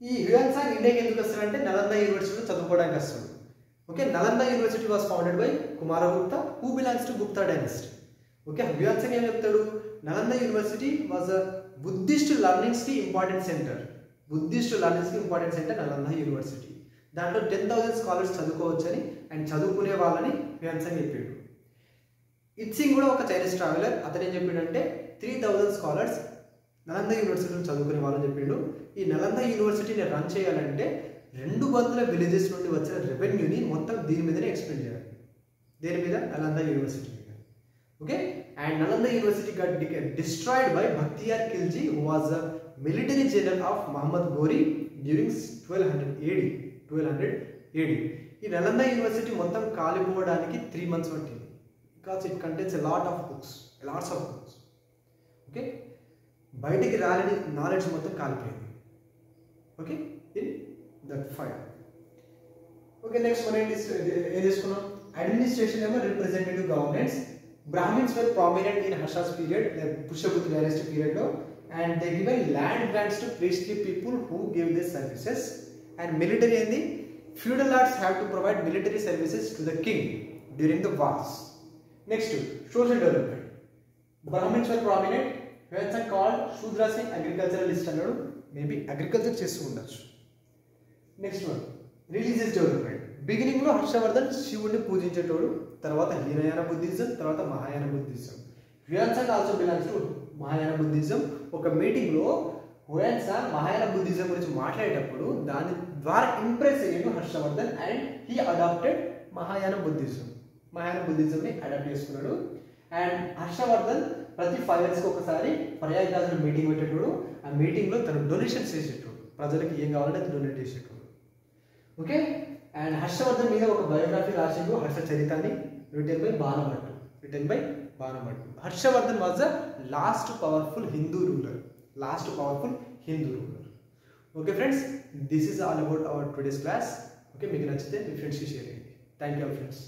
ఈ హ్యుయాన్సాంగ్ ఇండియాకి ఎందుకు వస్తాడంటే నలంద యూనివర్సిటీలో చదువుకోవడానికి వస్తాడు. Okay, Nalanda university was founded by Kumaragupta who belongs to Gupta dynasty. Okay, Hiuen Tsang ఏం చెప్తాడు? Nalanda university was a Buddhist లర్నింగ్స్కి ఇంపార్టెంట్ సెంటర్. నలంద యూనివర్సిటీ. దాంట్లో 10,000 స్కాలర్స్ చదువుకోవచ్చని అండ్ చదువుకునే వాళ్ళని హ్యుయాన్సాంగ్ చెప్పాడు. ఇట్సింగ్ కూడా ఒక చైనీస్ ట్రావెలర్. అతను ఏం చెప్పిండంటే 3,000 స్కాలర్స్ నలంద యూనివర్సిటీలో చదువుకునే వాళ్ళని చెప్పిండు. ఈ నలంద యూనివర్సిటీని రన్ చేయాలంటే 200 విలేజెస్ నుండి వచ్చిన రెవెన్యూని మొత్తం దీని మీదనే ఎక్స్ప్లెయిన్ చేయాలి. దేని మీద? నలంద యూనివర్సిటీ మీద. Okay, and Nalanda university got destroyed by Bakhtiyar Khilji who was a military general of Muhammad Ghori during 1200 AD. 1200 AD. ఈ నలంద యూనివర్సిటీ మొత్తం కాలిపోవడానికి 3 months పట్టింది, because it contains a lot of books, lots of books. Okay, బయటికి రాలని నాలెడ్జ్ మొత్తం కాలిపోయింది. Okay, in that fire. Okay, next మనం ఏం తీసుకున్నాం? అడ్మినిస్ట్రేషన్ ఏమో representative governance. Brahmins were prominent in Harsha's period, the Pushyabhuti dynasty period, and they given land grants to priestly people who gave their services. And military and the feudal lords have to provide military services to the king during the wars. Next, social development. Brahmins were prominent. When are called Shudras in agriculturalist అన్నాడు, మేబీ అగ్రికల్చర్ చేస్తూ ఉండొచ్చు. Next one, religious development. Beginning లో హర్షవర్ధన్ శివుడిని పూజించేటోడు, తర్వాత హీనయాన బుద్ధిజం, తర్వాత Mahayana Buddhism. Hiuen Tsang also belongs to Mahayana Buddhism. ఒక మీటింగ్ లో హ్యూయన్సాంగ్ మహాయాన బుద్ధిజం గురించి మాట్లాడేటప్పుడు దాని ద్వారా ఇంప్రెస్ అయ్యాడు Harshavardhan, and he adapted Mahayana Buddhism. Mahayana Buddhism ని అడాప్ట్ చేసుకున్నాడు. అండ్ హర్షవర్ధన్ ప్రతి 5 years ఒకసారి ప్రయాగ్రాజ్లో మీటింగ్ పెట్టేటోడు. ఆ మీటింగ్ లో తను డొనేషన్స్ చేసేటోడు, ప్రజలకు ఏం కావాలంటే అది డొనేట్ చేసేటోడు. ఓకే, అండ్ హర్షవర్ధన్ మీద ఒక బయోగ్రఫీ రాసిండు, హర్ష చరితాన్ని, written by Banabhatta. Harshavardhan was the last powerful Hindu ruler. Okay friends, this is all about our today's class. Okay, మీకు నచ్చితే మీ ఫ్రెండ్స్కి షేర్ చేయండి. Thank you friends.